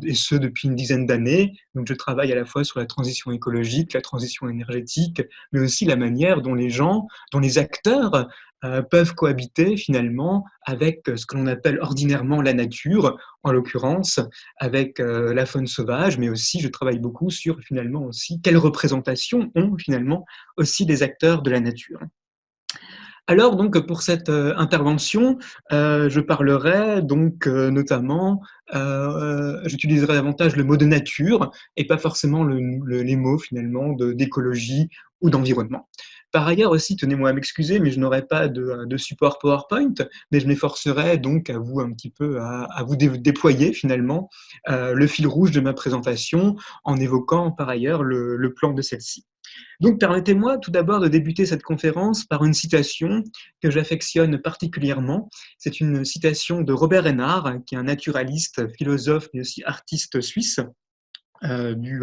et ce depuis une dizaine d'années. Donc je travaille à la fois sur la transition écologique, la transition énergétique, mais aussi la manière dont les gens, dont les acteurs peuvent cohabiter finalement avec ce que l'on appelle ordinairement la nature, en l'occurrence avec la faune sauvage, mais aussi je travaille beaucoup sur finalement aussi quelles représentations ont finalement aussi les acteurs de la nature. Alors donc pour cette intervention, je parlerai donc notamment, j'utiliserai davantage le mot de nature et pas forcément les mots finalement d'écologie ou d'environnement. Par ailleurs aussi, tenez-moi à m'excuser, mais je n'aurai pas de support PowerPoint, mais je m'efforcerai donc à vous un petit peu à vous déployer finalement le fil rouge de ma présentation en évoquant par ailleurs le plan de celle-ci. Donc, permettez-moi tout d'abord de débuter cette conférence par une citation que j'affectionne particulièrement. C'est une citation de Robert Hénard, qui est un naturaliste, philosophe, mais aussi artiste suisse du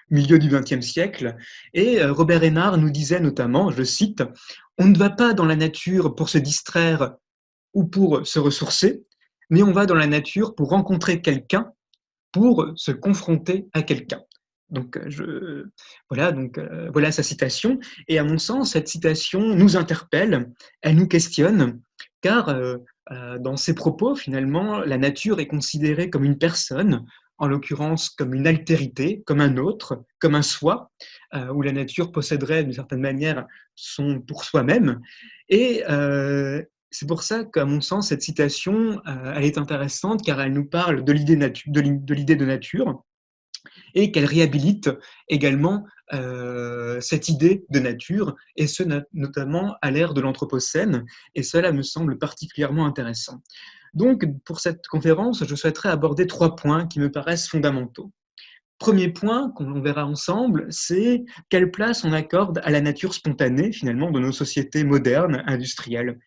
milieu du XXe siècle. Et Robert Hénard nous disait notamment, je cite, « On ne va pas dans la nature pour se distraire ou pour se ressourcer, mais on va dans la nature pour rencontrer quelqu'un, pour se confronter à quelqu'un. » Donc, voilà sa citation. Et à mon sens, cette citation nous interpelle, elle nous questionne, car dans ses propos, finalement, la nature est considérée comme une personne, en l'occurrence comme une altérité, comme un autre, comme un soi, où la nature posséderait d'une certaine manière son pour soi-même. Et c'est pour ça qu'à mon sens, cette citation, elle est intéressante car elle nous parle de l'idée de nature et qu'elle réhabilite également cette idée de nature, et ce notamment à l'ère de l'Anthropocène, et cela me semble particulièrement intéressant. Donc, pour cette conférence, je souhaiterais aborder 3 points qui me paraissent fondamentaux. Premier point qu'on verra ensemble, c'est quelle place on accorde à la nature spontanée, finalement, de nos sociétés modernes, industrielles.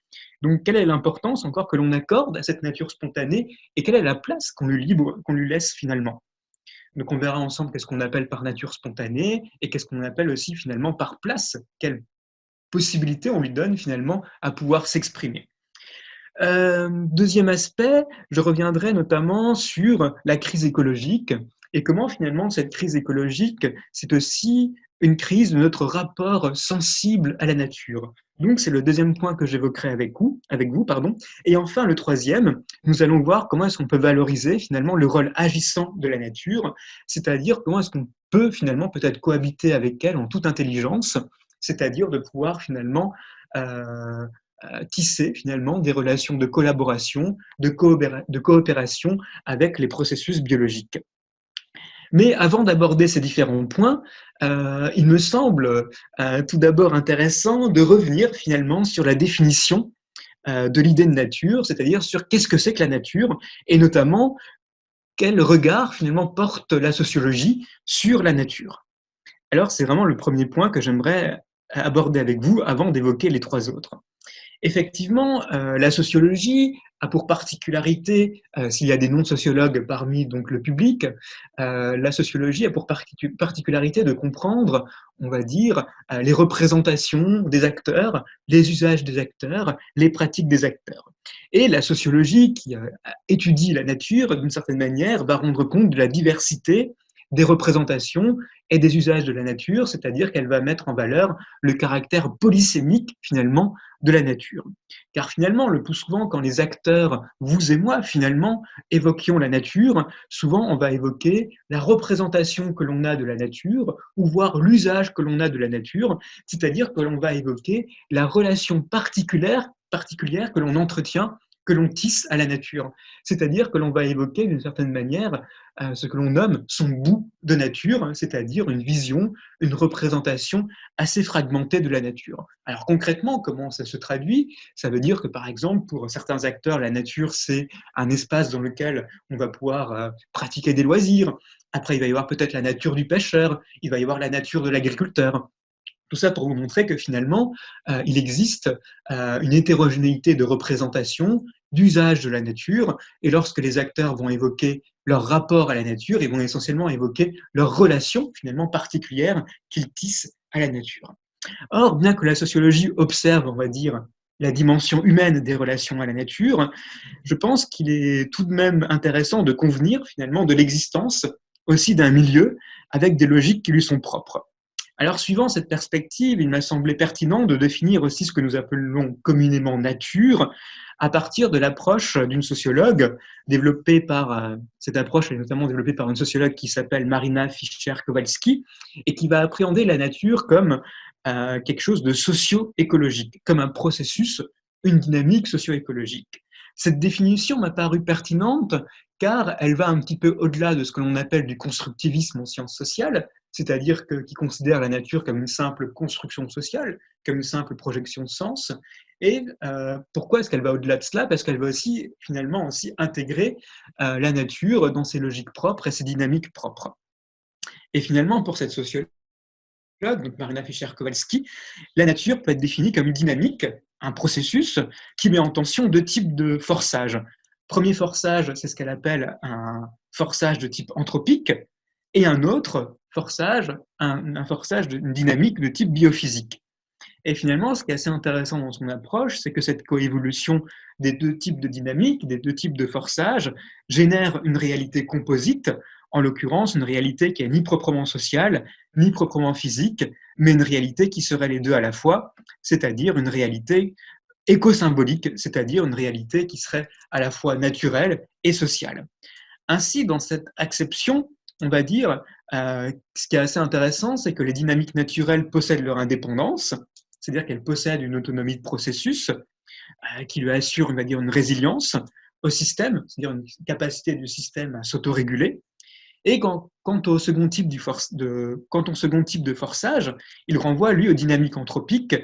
Donc, quelle est l'importance encore que l'on accorde à cette nature spontanée et quelle est la place qu'on lui laisse finalement. Donc, on verra ensemble qu'est-ce qu'on appelle par nature spontanée et qu'est-ce qu'on appelle aussi finalement par place, quelle possibilité on lui donne finalement à pouvoir s'exprimer. Deuxième aspect, je reviendrai notamment sur la crise écologique et comment finalement cette crise écologique, c'est aussi une crise de notre rapport sensible à la nature. Donc c'est le deuxième point que j'évoquerai avec vous, pardon. Et enfin le troisième, nous allons voir comment est-ce qu'on peut valoriser finalement le rôle agissant de la nature, c'est-à-dire comment est-ce qu'on peut finalement peut-être cohabiter avec elle en toute intelligence, c'est-à-dire de pouvoir finalement tisser finalement des relations de collaboration, de coopération avec les processus biologiques. Mais avant d'aborder ces différents points, il me semble tout d'abord intéressant de revenir finalement sur la définition de l'idée de nature, c'est-à-dire sur qu'est-ce que c'est que la nature, et notamment quel regard finalement porte la sociologie sur la nature. Alors c'est vraiment le premier point que j'aimerais aborder avec vous avant d'évoquer les 3 autres. Effectivement, la sociologie a pour particularité, s'il y a des non-sociologues parmi donc le public, la sociologie a pour particularité de comprendre, on va dire, les représentations des acteurs, les usages des acteurs, les pratiques des acteurs. Et la sociologie qui étudie la nature, d'une certaine manière, va rendre compte de la diversité des représentations et des usages de la nature, c'est-à-dire qu'elle va mettre en valeur le caractère polysémique, finalement, de la nature. Car finalement, le plus souvent, quand les acteurs, vous et moi, finalement, évoquions la nature, souvent on va évoquer la représentation que l'on a de la nature, ou voir l'usage que l'on a de la nature, c'est-à-dire que l'on va évoquer la relation particulière que l'on entretient, que l'on tisse à la nature. C'est-à-dire que l'on va évoquer d'une certaine manière ce que l'on nomme son bout de nature, c'est-à-dire une vision, une représentation assez fragmentée de la nature. Alors concrètement, comment ça se traduit? Ça veut dire que par exemple, pour certains acteurs, la nature, c'est un espace dans lequel on va pouvoir pratiquer des loisirs. Après, il va y avoir peut-être la nature du pêcheur, il va y avoir la nature de l'agriculteur. Tout ça pour vous montrer que finalement, il existe une hétérogénéité de représentation, d'usage de la nature, et lorsque les acteurs vont évoquer leur rapport à la nature, ils vont essentiellement évoquer leur relation finalement particulière qu'ils tissent à la nature. Or, bien que la sociologie observe, on va dire, la dimension humaine des relations à la nature, je pense qu'il est tout de même intéressant de convenir finalement de l'existence aussi d'un milieu avec des logiques qui lui sont propres. Alors, suivant cette perspective, il m'a semblé pertinent de définir aussi ce que nous appelons communément nature à partir de l'approche d'une sociologue développée cette approche est notamment développée par une sociologue qui s'appelle Marina Fischer-Kowalski et qui va appréhender la nature comme quelque chose de socio-écologique, comme un processus, une dynamique socio-écologique. Cette définition m'a paru pertinente car elle va un petit peu au-delà de ce que l'on appelle du constructivisme en sciences sociales, c'est-à-dire qui considère la nature comme une simple construction sociale, comme une simple projection de sens. Et pourquoi est-ce qu'elle va au-delà de cela? Parce qu'elle va aussi finalement aussi intégrer la nature dans ses logiques propres et ses dynamiques propres. Et finalement, pour cette sociologue, donc Marina Fischer-Kowalski, la nature peut être définie comme une dynamique, un processus qui met en tension deux types de forçage. Premier forçage, c'est ce qu'elle appelle un forçage de type anthropique, et un autre forçage, un forçage d'une dynamique de type biophysique. Et finalement, ce qui est assez intéressant dans son approche, c'est que cette coévolution des deux types de dynamique, des deux types de forçage, génère une réalité composite, en l'occurrence une réalité qui est ni proprement sociale, ni proprement physique, mais une réalité qui serait les deux à la fois, c'est-à-dire une réalité éco-symbolique, c'est-à-dire une réalité qui serait à la fois naturelle et sociale. Ainsi, dans cette acception, on va dire, ce qui est assez intéressant, c'est que les dynamiques naturelles possèdent leur indépendance, c'est-à-dire qu'elles possèdent une autonomie de processus qui lui assure, on va dire, une résilience au système, c'est-à-dire une capacité du système à s'autoréguler. Et quant au second type de forçage, il renvoie, lui, aux dynamiques anthropiques,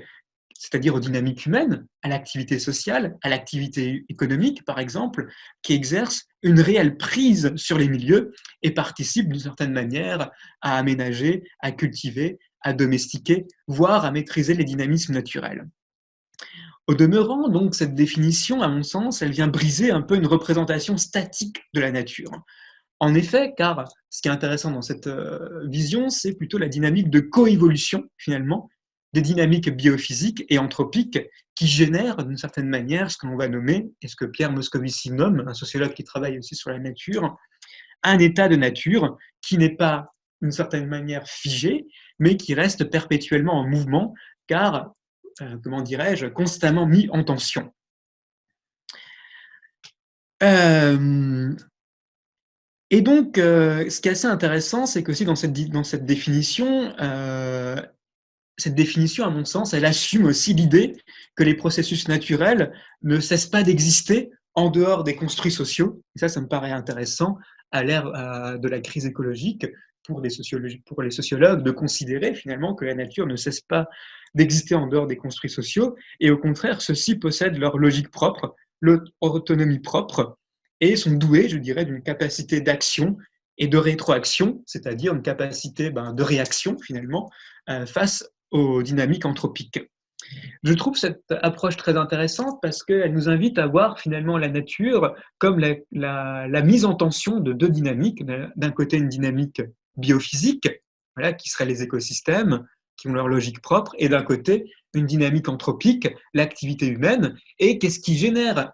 c'est-à-dire aux dynamiques humaines, à l'activité sociale, à l'activité économique, par exemple, qui exercent une réelle prise sur les milieux et participent d'une certaine manière à aménager, à cultiver, à domestiquer, voire à maîtriser les dynamismes naturels. Au demeurant, donc, cette définition, à mon sens, elle vient briser un peu une représentation statique de la nature. En effet, car ce qui est intéressant dans cette vision, c'est plutôt la dynamique de coévolution, finalement, des dynamiques biophysiques et anthropiques qui génèrent d'une certaine manière ce que l'on va nommer, et ce que Pierre Moscovici nomme, un sociologue qui travaille aussi sur la nature, un état de nature qui n'est pas d'une certaine manière figé, mais qui reste perpétuellement en mouvement, car, comment dirais-je, constamment mis en tension. Et donc, ce qui est assez intéressant, c'est qu'aussi dans cette définition, à mon sens, elle assume aussi l'idée que les processus naturels ne cessent pas d'exister en dehors des construits sociaux. Et ça me paraît intéressant à l'ère de la crise écologique pour les sociologues de considérer finalement que la nature ne cesse pas d'exister en dehors des construits sociaux et au contraire, ceux-ci possèdent leur logique propre, leur autonomie propre et sont doués, je dirais, d'une capacité d'action et de rétroaction, c'est-à-dire une capacité de réaction finalement face aux dynamiques anthropiques. Je trouve cette approche très intéressante parce qu'elle nous invite à voir finalement la nature comme la mise en tension de deux dynamiques. D'un côté, une dynamique biophysique, voilà, qui serait les écosystèmes, qui ont leur logique propre, et d'un côté, une dynamique anthropique, l'activité humaine, et qu'est-ce qui génère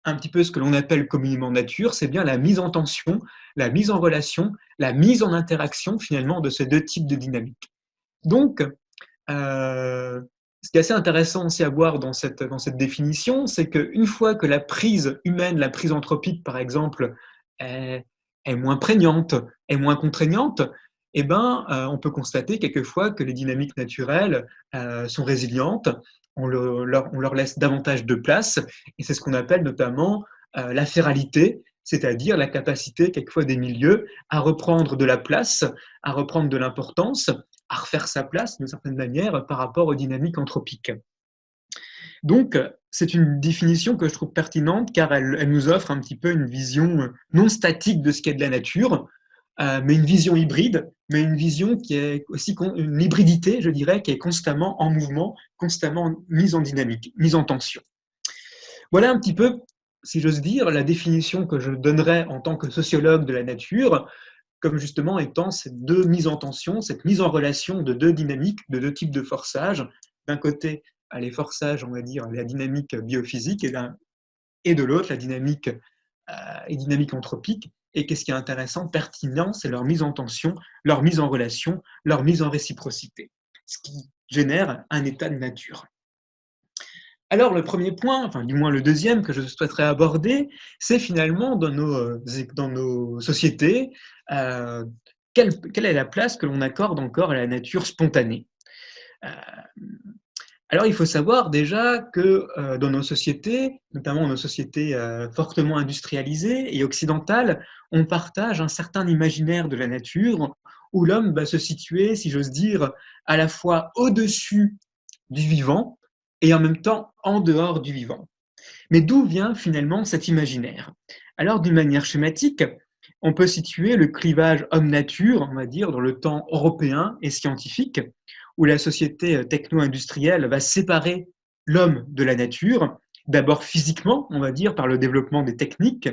un petit peu ce que l'on appelle communément nature, c'est bien la mise en tension, la mise en relation, la mise en interaction finalement de ces deux types de dynamiques. Donc, ce qui est assez intéressant aussi à voir dans cette définition, c'est qu'une fois que la prise humaine, la prise anthropique par exemple, est moins prégnante, est moins contraignante, eh ben, on peut constater quelquefois que les dynamiques naturelles sont résilientes, on leur laisse davantage de place, et c'est ce qu'on appelle notamment la féralité, c'est-à-dire la capacité quelquefois des milieux à reprendre de la place, à reprendre de l'importance, à refaire sa place d'une certaine manière par rapport aux dynamiques anthropiques. Donc, c'est une définition que je trouve pertinente car elle nous offre un petit peu une vision non statique de ce qu'est de la nature, mais une vision hybride, mais une vision qui est aussi une hybridité, je dirais, qui est constamment en mouvement, constamment mise en dynamique, mise en tension. Voilà un petit peu, si j'ose dire, la définition que je donnerais en tant que sociologue de la nature, comme justement étant cette deux mises en tension, cette mise en relation de deux dynamiques, de deux types de forçage. D'un côté, les forçages, on va dire, la dynamique biophysique, et de l'autre, la dynamique et dynamique anthropique. Et qu'est-ce qui est intéressant, pertinent, c'est leur mise en tension, leur mise en relation, leur mise en réciprocité, ce qui génère un état de nature. Alors le premier point, enfin du moins le deuxième que je souhaiterais aborder, c'est finalement dans nos sociétés, quelle est la place que l'on accorde encore à la nature spontanée. Euh, alors il faut savoir déjà que dans nos sociétés, notamment nos sociétés fortement industrialisées et occidentales, on partage un certain imaginaire de la nature où l'homme va se situer, si j'ose dire, à la fois au-dessus du vivant et en même temps en dehors du vivant. Mais d'où vient finalement cet imaginaire? Alors d'une manière schématique, on peut situer le clivage homme-nature, on va dire, dans le temps européen et scientifique, où la société techno-industrielle va séparer l'homme de la nature, d'abord physiquement, on va dire, par le développement des techniques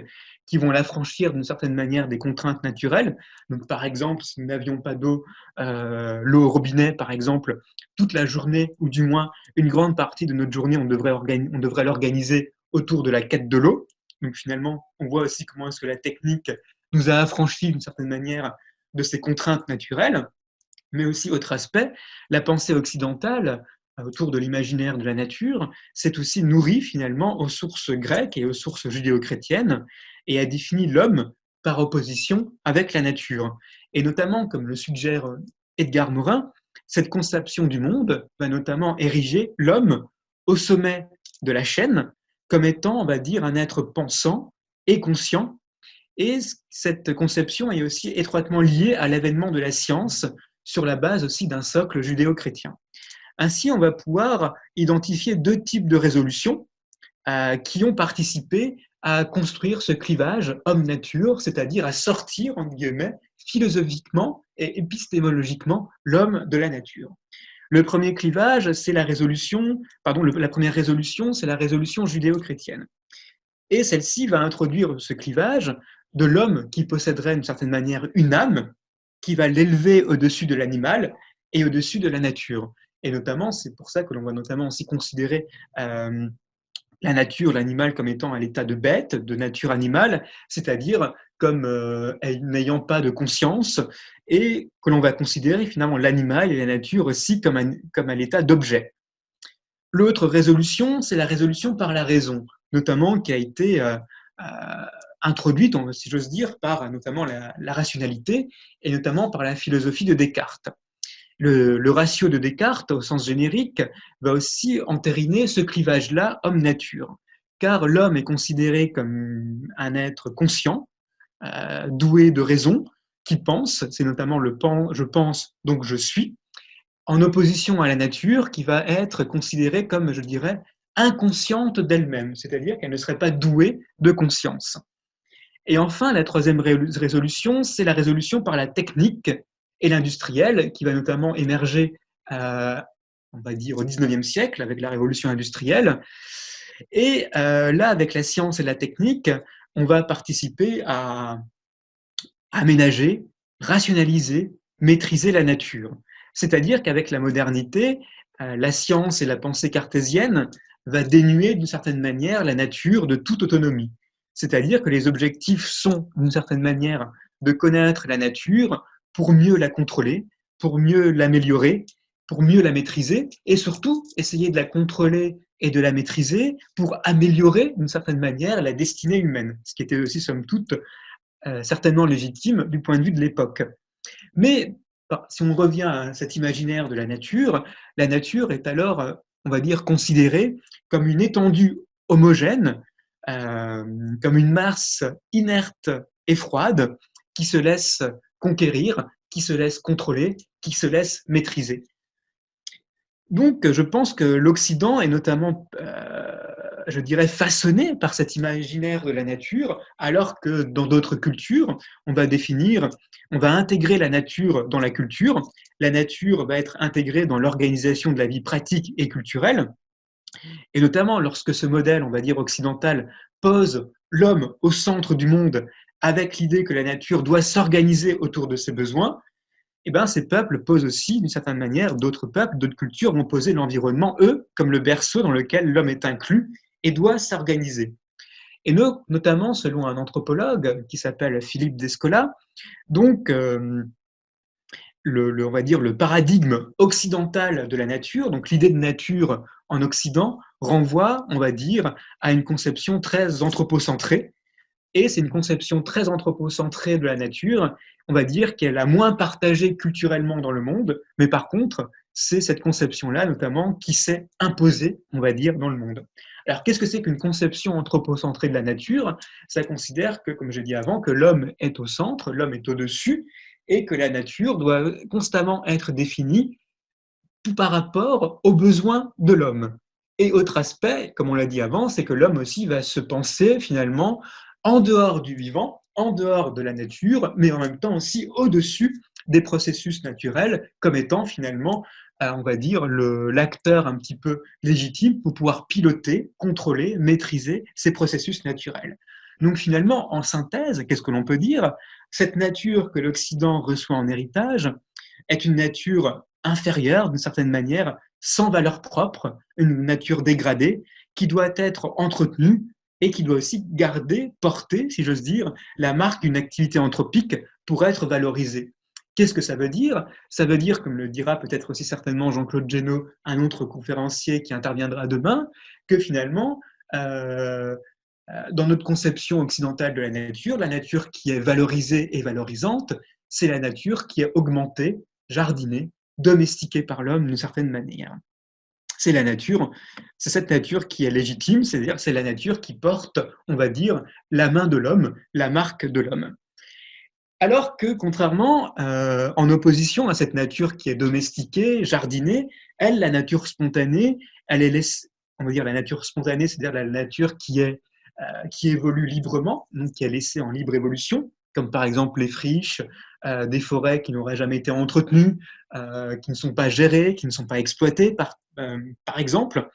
qui vont l'affranchir d'une certaine manière des contraintes naturelles. Donc, par exemple, si nous n'avions pas d'eau, l'eau au robinet, par exemple, toute la journée, ou du moins une grande partie de notre journée, on devrait l'organiser autour de la quête de l'eau. Donc, finalement, on voit aussi comment est-ce que la technique nous a affranchis d'une certaine manière de ces contraintes naturelles. Mais aussi, autre aspect, la pensée occidentale autour de l'imaginaire de la nature s'est aussi nourrie finalement aux sources grecques et aux sources judéo-chrétiennes et a défini l'homme par opposition avec la nature. Et notamment, comme le suggère Edgar Morin, cette conception du monde va notamment ériger l'homme au sommet de la chaîne comme étant, on va dire, un être pensant et conscient. Et cette conception est aussi étroitement liée à l'avènement de la science sur la base aussi d'un socle judéo-chrétien. Ainsi, on va pouvoir identifier deux types de résolutions qui ont participé à construire ce clivage homme-nature, c'est-à-dire à sortir, entre guillemets, philosophiquement et épistémologiquement l'homme de la nature. Le premier clivage, c'est la première résolution, c'est la résolution judéo-chrétienne. Et celle-ci va introduire ce clivage de l'homme qui posséderait d'une certaine manière une âme, qui va l'élever au-dessus de l'animal et au-dessus de la nature. Et notamment, c'est pour ça que l'on va notamment aussi considérer la nature, l'animal comme étant à l'état de bête, de nature animale, c'est-à-dire comme n'ayant pas de conscience, et que l'on va considérer finalement l'animal et la nature aussi comme à l'état d'objet. L'autre résolution, c'est la résolution par la raison, notamment qui a été introduite, si j'ose dire, par notamment la rationalité et notamment par la philosophie de Descartes. Le ratio de Descartes, au sens générique, va aussi entériner ce clivage-là, homme-nature, car l'homme est considéré comme un être conscient, doué de raison, qui pense, c'est notamment le je pense, donc je suis, en opposition à la nature qui va être considérée comme, je dirais, inconsciente d'elle-même, c'est-à-dire qu'elle ne serait pas douée de conscience. Et enfin, la troisième résolution, c'est la résolution par la technique et l'industriel, qui va notamment émerger, on va dire, au XIXe siècle, avec la révolution industrielle. Et là, avec la science et la technique, on va participer à aménager, rationaliser, maîtriser la nature. C'est-à-dire qu'avec la modernité, la science et la pensée cartésienne va dénuer d'une certaine manière la nature de toute autonomie. C'est-à-dire que les objectifs sont d'une certaine manière de connaître la nature pour mieux la contrôler, pour mieux l'améliorer, pour mieux la maîtriser et surtout essayer de la contrôler et de la maîtriser pour améliorer d'une certaine manière la destinée humaine, ce qui était aussi somme toute certainement légitime du point de vue de l'époque. Mais si on revient à cet imaginaire de la nature est alors, on va dire, considérée comme une étendue homogène, comme une masse inerte et froide qui se laisse conquérir, qui se laisse contrôler, qui se laisse maîtriser. Donc, je pense que l'Occident est notamment, je dirais, façonné par cet imaginaire de la nature, alors que dans d'autres cultures, on va intégrer la nature dans la culture. La nature va être intégrée dans l'organisation de la vie pratique et culturelle. Et notamment lorsque ce modèle, on va dire occidental, pose l'homme au centre du monde avec l'idée que la nature doit s'organiser autour de ses besoins, eh ben, ces peuples posent aussi, d'une certaine manière, d'autres peuples, d'autres cultures vont poser l'environnement, eux, comme le berceau dans lequel l'homme est inclus et doit s'organiser. Et notamment, selon un anthropologue qui s'appelle Philippe Descola, donc, on va dire le paradigme occidental de la nature, donc l'idée de nature en Occident, renvoie, on va dire, à une conception très anthropocentrée. Et c'est une conception très anthropocentrée de la nature, on va dire qu'elle a moins partagée culturellement dans le monde, mais par contre, c'est cette conception-là notamment qui s'est imposée, on va dire, dans le monde. Alors, qu'est-ce que c'est qu'une conception anthropocentrée de la nature? Ça considère que, comme j'ai dit avant, que l'homme est au centre, l'homme est au-dessus, et que la nature doit constamment être définie tout par rapport aux besoins de l'homme. Et autre aspect, comme on l'a dit avant, c'est que l'homme aussi va se penser finalement en dehors du vivant, en dehors de la nature, mais en même temps aussi au-dessus des processus naturels, comme étant finalement, on va dire, l'acteur un petit peu légitime pour pouvoir piloter, contrôler, maîtriser ces processus naturels. Donc finalement, en synthèse, qu'est-ce que l'on peut dire? Cette nature que l'Occident reçoit en héritage est une nature inférieure, d'une certaine manière, sans valeur propre, une nature dégradée, qui doit être entretenue et qui doit aussi garder, porter, si j'ose dire, la marque d'une activité anthropique pour être valorisée. Qu'est-ce que ça veut dire? Ça veut dire, comme le dira peut-être aussi certainement Jean-Claude Génaud, un autre conférencier qui interviendra demain, que finalement, dans notre conception occidentale de la nature qui est valorisée et valorisante, c'est la nature qui est augmentée, jardinée, domestiquée par l'homme d'une certaine manière. C'est la nature, c'est cette nature qui est légitime, c'est-à-dire c'est la nature qui porte, on va dire, la main de l'homme, la marque de l'homme. Alors que, contrairement, en opposition à cette nature qui est domestiquée, jardinée, elle, la nature spontanée, elle est on va dire la nature spontanée, c'est-à-dire la nature qui évolue librement, donc qui est laissée en libre évolution, comme par exemple les friches, des forêts qui n'auraient jamais été entretenues, qui ne sont pas gérées, qui ne sont pas exploitées, par exemple.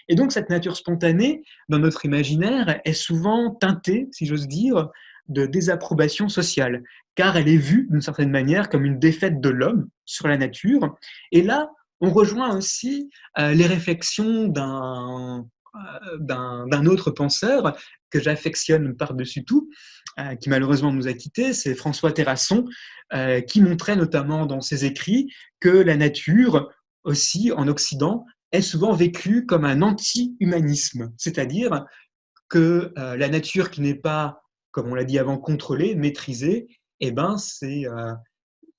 Et donc cette nature spontanée, dans notre imaginaire, est souvent teintée, si j'ose dire, de désapprobation sociale, car elle est vue d'une certaine manière comme une défaite de l'homme sur la nature. Et là, on rejoint aussi les réflexions d'un autre penseur que j'affectionne par-dessus tout, qui malheureusement nous a quittés, c'est François Terrasson, qui montrait notamment dans ses écrits que la nature, aussi en Occident, est souvent vécue comme un anti-humanisme, c'est-à-dire que la nature qui n'est pas, comme on l'a dit avant, contrôlée, maîtrisée, eh ben,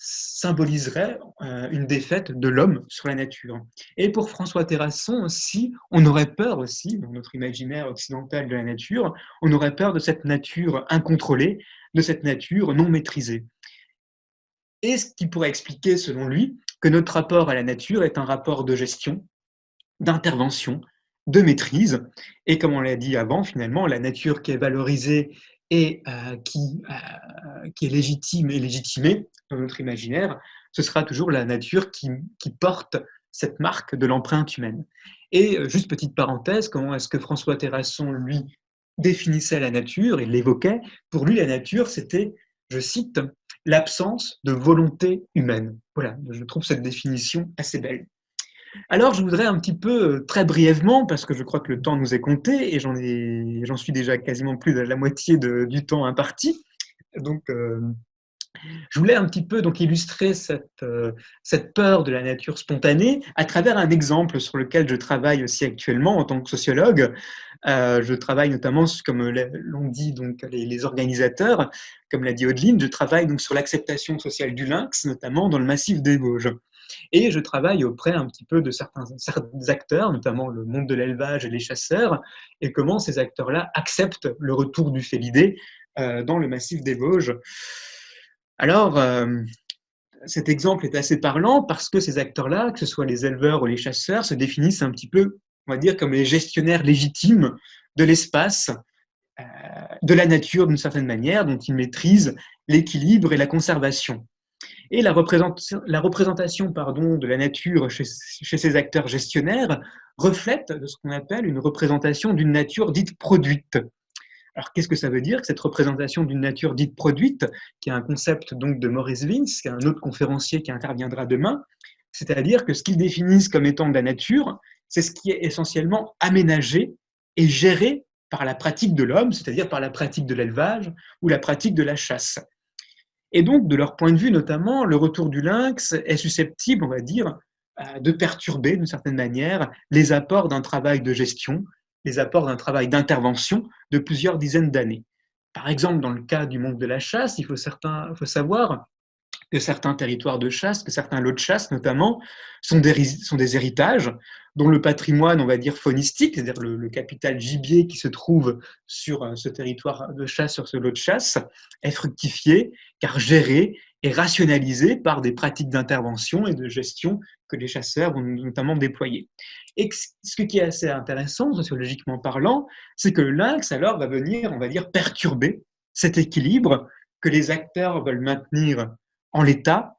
symboliserait une défaite de l'homme sur la nature. Et pour François Terrasson aussi, on aurait peur aussi, dans notre imaginaire occidental de la nature, on aurait peur de cette nature incontrôlée, de cette nature non maîtrisée. Et ce qui pourrait expliquer, selon lui, que notre rapport à la nature est un rapport de gestion, d'intervention, de maîtrise. Et comme on l'a dit avant, finalement, la nature qui est valorisée et qui est légitime et légitimée dans notre imaginaire, ce sera toujours la nature qui porte cette marque de l'empreinte humaine. Et juste petite parenthèse, comment est-ce que François Terrasson, lui, définissait la nature, il l'évoquait, pour lui, la nature, c'était, je cite, l'absence de volonté humaine. Voilà, je trouve cette définition assez belle. Alors, je voudrais un petit peu, très brièvement, parce que je crois que le temps nous est compté et j'en suis déjà quasiment plus de la moitié du temps imparti. Donc, je voulais un petit peu donc illustrer cette peur de la nature spontanée à travers un exemple sur lequel je travaille aussi actuellement en tant que sociologue. Je travaille notamment, comme l'ont dit donc les organisateurs, comme l'a dit Audeline, je travaille donc sur l'acceptation sociale du lynx, notamment dans le massif des Vosges. Et je travaille auprès un petit peu de certains acteurs, notamment le monde de l'élevage et les chasseurs, et comment ces acteurs-là acceptent le retour du félidé dans le massif des Vosges. Alors, cet exemple est assez parlant parce que ces acteurs-là, que ce soit les éleveurs ou les chasseurs, se définissent un petit peu, on va dire, comme les gestionnaires légitimes de l'espace, de la nature d'une certaine manière, dont ils maîtrisent l'équilibre et la conservation. Et la représentation de la nature chez ces acteurs gestionnaires reflète ce qu'on appelle une représentation d'une nature dite produite. Alors, qu'est-ce que ça veut dire, cette représentation d'une nature dite produite, qui est un concept donc de Maurice Vince, qui est un autre conférencier qui interviendra demain, c'est-à-dire que ce qu'ils définissent comme étant de la nature, c'est ce qui est essentiellement aménagé et géré par la pratique de l'homme, c'est-à-dire par la pratique de l'élevage ou la pratique de la chasse. Et donc, de leur point de vue notamment, le retour du lynx est susceptible, on va dire, de perturber d'une certaine manière les apports d'un travail de gestion, les apports d'un travail d'intervention de plusieurs dizaines d'années. Par exemple, dans le cas du monde de la chasse, il faut savoir que certains territoires de chasse, que certains lots de chasse notamment, sont des héritages dont le patrimoine, on va dire, faunistique, c'est-à-dire le capital gibier qui se trouve sur ce territoire de chasse, sur ce lot de chasse, est fructifié, car géré et rationalisé par des pratiques d'intervention et de gestion que les chasseurs vont notamment déployer. Et ce qui est assez intéressant, sociologiquement parlant, c'est que le lynx, alors, va venir, on va dire, perturber cet équilibre que les acteurs veulent maintenir en l'état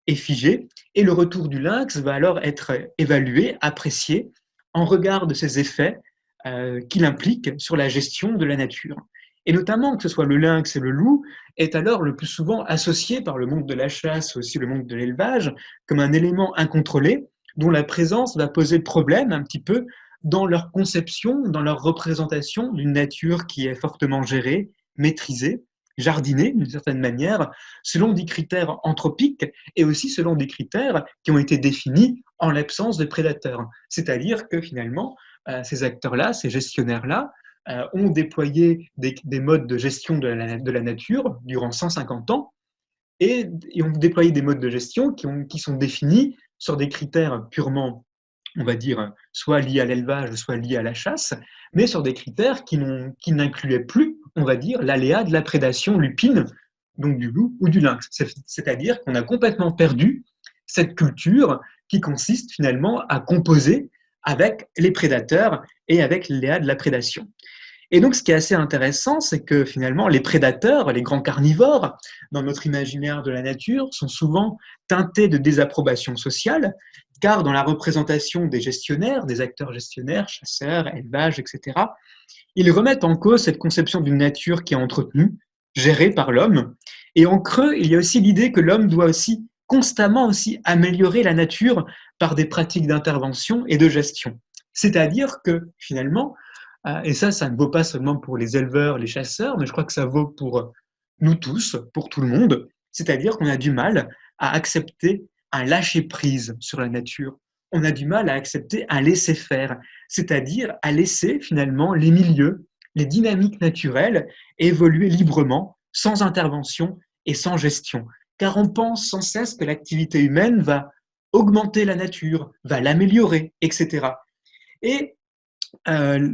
est figé, et le retour du lynx va alors être évalué, apprécié, en regard de ses effets qu'il implique sur la gestion de la nature. Et notamment, que ce soit le lynx et le loup, est alors le plus souvent associé par le monde de la chasse, aussi le monde de l'élevage, comme un élément incontrôlé, dont la présence va poser problème un petit peu dans leur conception, dans leur représentation d'une nature qui est fortement gérée, maîtrisée, jardinée d'une certaine manière, selon des critères anthropiques et aussi selon des critères qui ont été définis en l'absence de prédateurs. C'est-à-dire que finalement, ces acteurs-là, ces gestionnaires-là, ont déployé des modes de gestion de la nature durant 150 ans et ont déployé des modes de gestion qui sont définis sur des critères purement, on va dire, soit liés à l'élevage, soit liés à la chasse, mais sur des critères qui n'incluaient plus, on va dire, l'aléa de la prédation lupine, donc du loup ou du lynx. C'est-à-dire qu'on a complètement perdu cette culture qui consiste finalement à composer avec les prédateurs et avec l'aléa de la prédation. Et donc, ce qui est assez intéressant, c'est que finalement, les prédateurs, les grands carnivores, dans notre imaginaire de la nature, sont souvent teintés de désapprobation sociale, car dans la représentation des gestionnaires, des acteurs gestionnaires, chasseurs, élevage, etc., ils remettent en cause cette conception d'une nature qui est entretenue, gérée par l'homme. Et en creux, il y a aussi l'idée que l'homme doit aussi constamment aussi améliorer la nature par des pratiques d'intervention et de gestion. C'est-à-dire que finalement, et ça ne vaut pas seulement pour les éleveurs, les chasseurs, mais je crois que ça vaut pour nous tous, pour tout le monde. C'est-à-dire qu'on a du mal à accepter un lâcher-prise sur la nature. On a du mal à accepter un laisser-faire, c'est-à-dire à laisser finalement les milieux, les dynamiques naturelles évoluer librement, sans intervention et sans gestion. Car on pense sans cesse que l'activité humaine va augmenter la nature, va l'améliorer, etc. Et euh,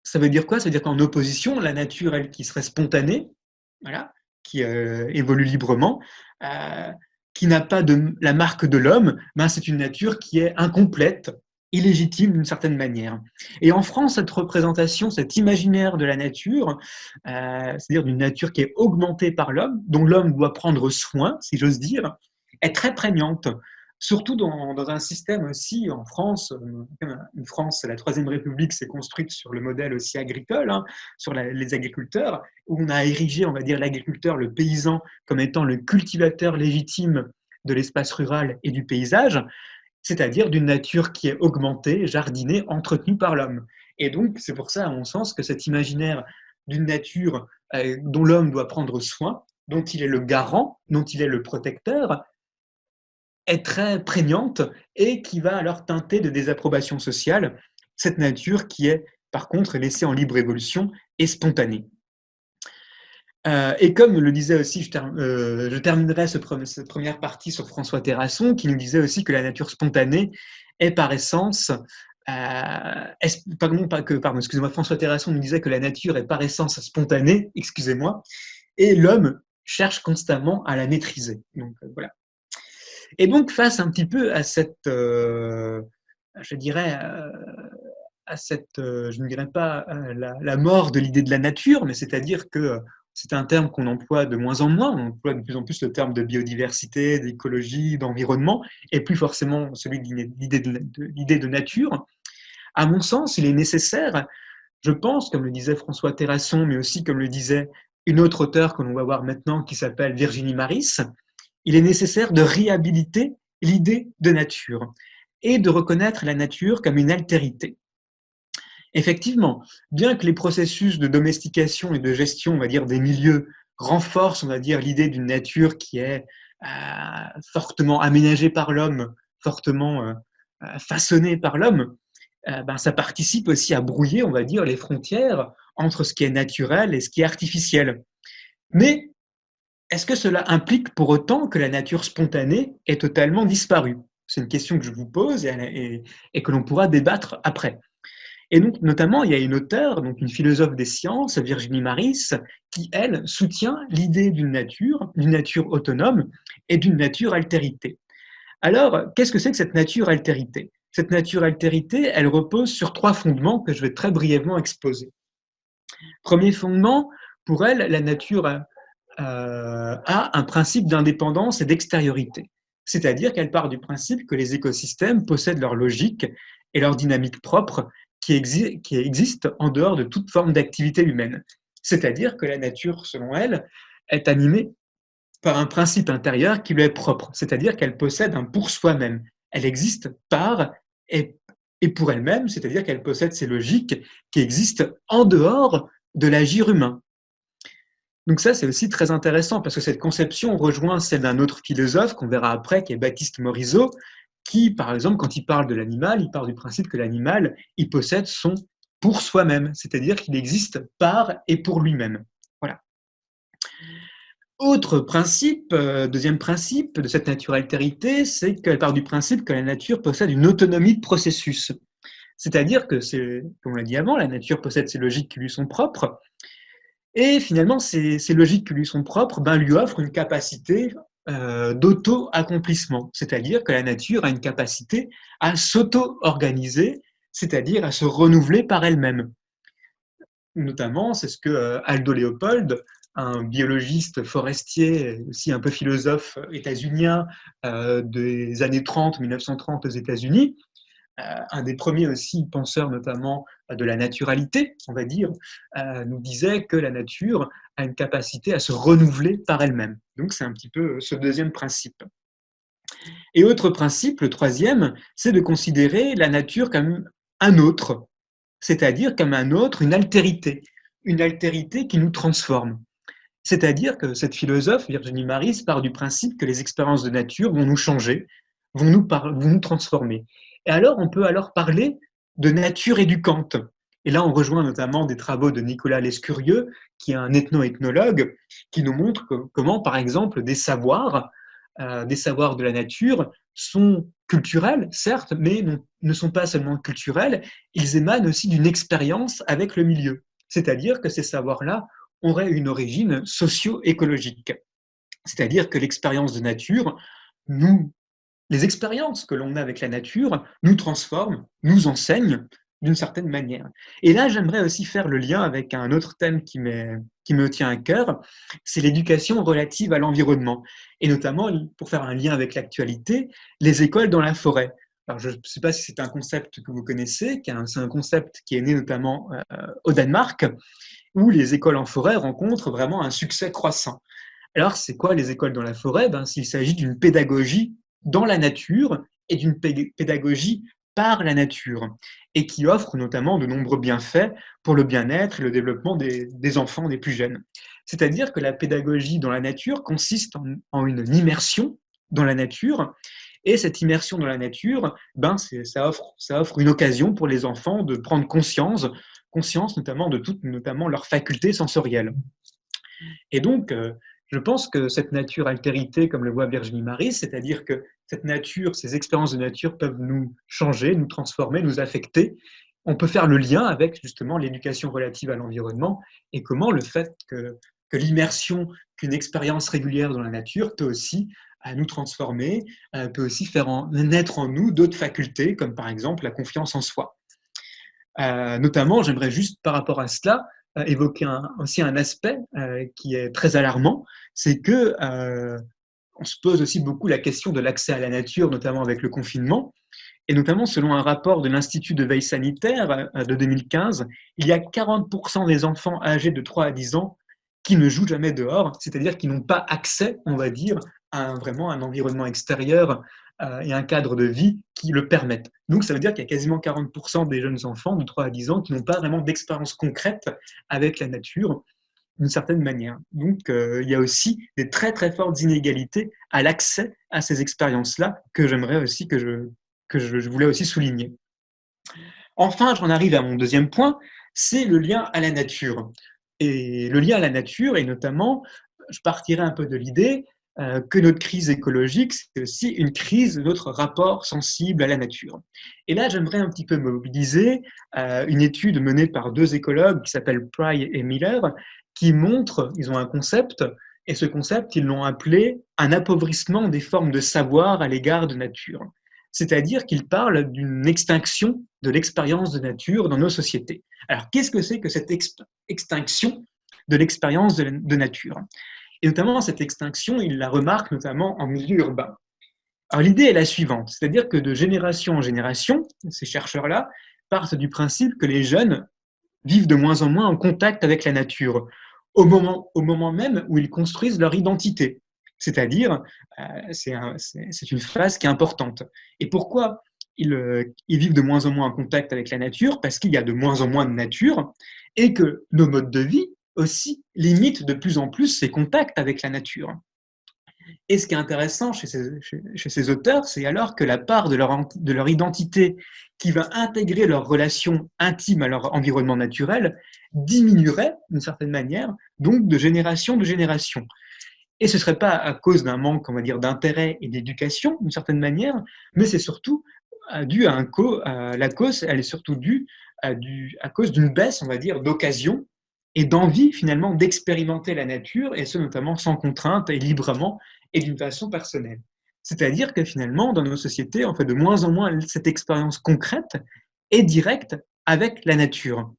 ça veut dire quoi? Ça veut dire qu'en opposition, la nature, elle, qui serait spontanée, voilà, qui évolue librement, euh, qui n'a pas la marque de l'homme, ben c'est une nature qui est incomplète, illégitime d'une certaine manière. Et en France, cette représentation, cet imaginaire de la nature, c'est-à-dire d'une nature qui est augmentée par l'homme, dont l'homme doit prendre soin, si j'ose dire, est très prégnante. Surtout dans un système aussi en France, une France, la Troisième République s'est construite sur le modèle aussi agricole, hein, sur les agriculteurs, où on a érigé, on va dire, l'agriculteur, le paysan, comme étant le cultivateur légitime de l'espace rural et du paysage, c'est-à-dire d'une nature qui est augmentée, jardinée, entretenue par l'homme. Et donc, c'est pour ça, à mon sens, que cet imaginaire d'une nature dont l'homme doit prendre soin, dont il est le garant, dont il est le protecteur, est très prégnante et qui va alors teinter de désapprobation sociale cette nature qui est par contre laissée en libre évolution et spontanée. Et comme le disait aussi, je terminerai cette première partie sur François Terrasson, qui nous disait aussi que la nature spontanée est par essence, excusez-moi, François Terrasson nous disait que la nature est par essence spontanée, excusez-moi, et l'homme cherche constamment à la maîtriser. Donc voilà. Et donc, face un petit peu à cette, je dirais, je ne dirais pas la mort de l'idée de la nature, mais c'est-à-dire que c'est un terme qu'on emploie de moins en moins, on emploie de plus en plus le terme de biodiversité, d'écologie, d'environnement, et plus forcément celui de l'idée de nature. À mon sens, il est nécessaire Je pense, comme le disait François Terrasson, mais aussi comme le disait une autre auteure que l'on va voir maintenant qui s'appelle Virginie Maris, il est nécessaire de réhabiliter l'idée de nature et de reconnaître la nature comme une altérité. Effectivement, bien que les processus de domestication et de gestion, on va dire, des milieux renforcent, on va dire, l'idée d'une nature qui est fortement aménagée par l'homme, fortement façonnée par l'homme, ça participe aussi à brouiller, on va dire, les frontières entre ce qui est naturel et ce qui est artificiel. Mais est-ce que cela implique pour autant que la nature spontanée est totalement disparue? C'est une question que je vous pose et que l'on pourra débattre après. Et donc, notamment, il y a une auteure, donc une philosophe des sciences, Virginie Maris, qui, elle, soutient l'idée d'une nature autonome et d'une nature altérité. Alors, qu'est-ce que c'est que cette nature altérité? Cette nature altérité, elle repose sur 3 fondements que je vais très brièvement exposer. Premier fondement, pour elle, la nature a un principe d'indépendance et d'extériorité. C'est-à-dire qu'elle part du principe que les écosystèmes possèdent leur logique et leur dynamique propre qui existent en dehors de toute forme d'activité humaine. C'est-à-dire que la nature, selon elle, est animée par un principe intérieur qui lui est propre, c'est-à-dire qu'elle possède un pour soi-même. Elle existe par et pour elle-même, c'est-à-dire qu'elle possède ces logiques qui existent en dehors de l'agir humain. Donc ça, c'est aussi très intéressant parce que cette conception rejoint celle d'un autre philosophe qu'on verra après, qui est Baptiste Morisot, qui, par exemple, quand il parle de l'animal, il part du principe que l'animal, il possède son pour soi-même, c'est-à-dire qu'il existe par et pour lui-même. Voilà. Autre principe, deuxième principe de cette nature altérité, c'est qu'elle part du principe que la nature possède une autonomie de processus. C'est-à-dire que, comme on l'a dit avant, la nature possède ses logiques qui lui sont propres, et finalement, ces logiques qui lui sont propres lui offrent une capacité d'auto-accomplissement. C'est-à-dire que la nature a une capacité à s'auto-organiser, c'est-à-dire à se renouveler par elle-même. Notamment, c'est ce que Aldo Leopold, un biologiste forestier, aussi un peu philosophe états-unien des années 30, 1930 aux États-Unis, un des premiers aussi penseurs notamment de la naturalité, on va dire, nous disait que la nature a une capacité à se renouveler par elle-même. Donc c'est un petit peu ce deuxième principe. Et autre principe, le troisième, c'est de considérer la nature comme un autre, c'est-à-dire comme un autre, une altérité qui nous transforme. C'est-à-dire que cette philosophe, Virginie Maris, part du principe que les expériences de nature vont nous changer, vont nous transformer. Et alors, on peut alors parler de nature éducante. Et là, on rejoint notamment des travaux de Nicolas Lescurieux, qui est un ethno-ethnologue, qui nous montre comment, par exemple, des savoirs de la nature sont culturels, certes, mais ne sont pas seulement culturels, ils émanent aussi d'une expérience avec le milieu. C'est-à-dire que ces savoirs-là auraient une origine socio-écologique. C'est-à-dire que l'expérience de nature, les expériences que l'on a avec la nature nous transforment, nous enseignent d'une certaine manière. Et là, j'aimerais aussi faire le lien avec un autre thème qui me tient à cœur, c'est l'éducation relative à l'environnement. Et notamment, pour faire un lien avec l'actualité, les écoles dans la forêt. Alors, je ne sais pas si c'est un concept que vous connaissez, c'est un concept qui est né notamment au Danemark, où les écoles en forêt rencontrent vraiment un succès croissant. Alors, c'est quoi les écoles dans la forêt? Il s'agit d'une pédagogie dans la nature et d'une pédagogie par la nature, et qui offre notamment de nombreux bienfaits pour le bien-être et le développement des enfants des plus jeunes. C'est-à-dire que la pédagogie dans la nature consiste en une immersion dans la nature, et cette immersion dans la nature, ça offre une occasion pour les enfants de prendre conscience notamment de toutes notamment leurs facultés sensorielles. Et donc, je pense que cette nature altérité, comme le voit Virginie Maris, c'est-à-dire que cette nature, ces expériences de nature peuvent nous changer, nous transformer, nous affecter. On peut faire le lien avec justement l'éducation relative à l'environnement et comment le fait que l'immersion, qu'une expérience régulière dans la nature peut aussi nous transformer, peut aussi faire naître en nous d'autres facultés, comme par exemple la confiance en soi. Notamment, j'aimerais juste par rapport à cela évoquer aussi un aspect qui est très alarmant, c'est que on se pose aussi beaucoup la question de l'accès à la nature, notamment avec le confinement. Et notamment, selon un rapport de l'Institut de veille sanitaire de 2015, il y a 40% des enfants âgés de 3 à 10 ans qui ne jouent jamais dehors, c'est-à-dire qui n'ont pas accès, on va dire, à vraiment un environnement extérieur et un cadre de vie qui le permettent. Donc, ça veut dire qu'il y a quasiment 40% des jeunes enfants de 3 à 10 ans qui n'ont pas vraiment d'expérience concrète avec la nature d'une certaine manière. Donc, il y a aussi des très très fortes inégalités à l'accès à ces expériences-là que j'aimerais aussi je voulais aussi souligner. Enfin, j'en arrive à mon deuxième point, c'est le lien à la nature. Et le lien à la nature, et notamment, je partirai un peu de l'idée que notre crise écologique, c'est aussi une crise de notre rapport sensible à la nature. Et là, j'aimerais un petit peu mobiliser une étude menée par deux écologues qui s'appellent Pry et Miller, qui montrent, ils ont un concept, et ce concept, ils l'ont appelé un appauvrissement des formes de savoir à l'égard de nature. C'est-à-dire qu'ils parlent d'une extinction de l'expérience de nature dans nos sociétés. Alors, qu'est-ce que c'est que cette extinction de l'expérience de nature? Et notamment, cette extinction, ils la remarquent notamment en milieu urbain. Alors, l'idée est la suivante, c'est-à-dire que de génération en génération, ces chercheurs-là partent du principe que les jeunes vivent de moins en moins en contact avec la nature, au moment même où ils construisent leur identité. C'est-à-dire, c'est une phase qui est importante. Et pourquoi ils vivent de moins en moins en contact avec la nature? Parce qu'il y a de moins en moins de nature et que nos modes de vie aussi limitent de plus en plus ces contacts avec la nature. Et ce qui est intéressant chez ces auteurs, c'est alors que la part de leur identité qui va intégrer leur relation intime à leur environnement naturel diminuerait d'une certaine manière, donc de génération de génération. Et ce ne serait pas à cause d'un manque, on va dire, d'intérêt et d'éducation, d'une certaine manière, mais c'est surtout dû à la cause, elle est surtout due à cause d'une baisse, on va dire, d'occasion et d'envie finalement d'expérimenter la nature, et ce notamment sans contrainte et librement et d'une façon personnelle. C'est-à-dire que finalement, dans nos sociétés, on fait de moins en moins cette expérience concrète et directe avec la nature.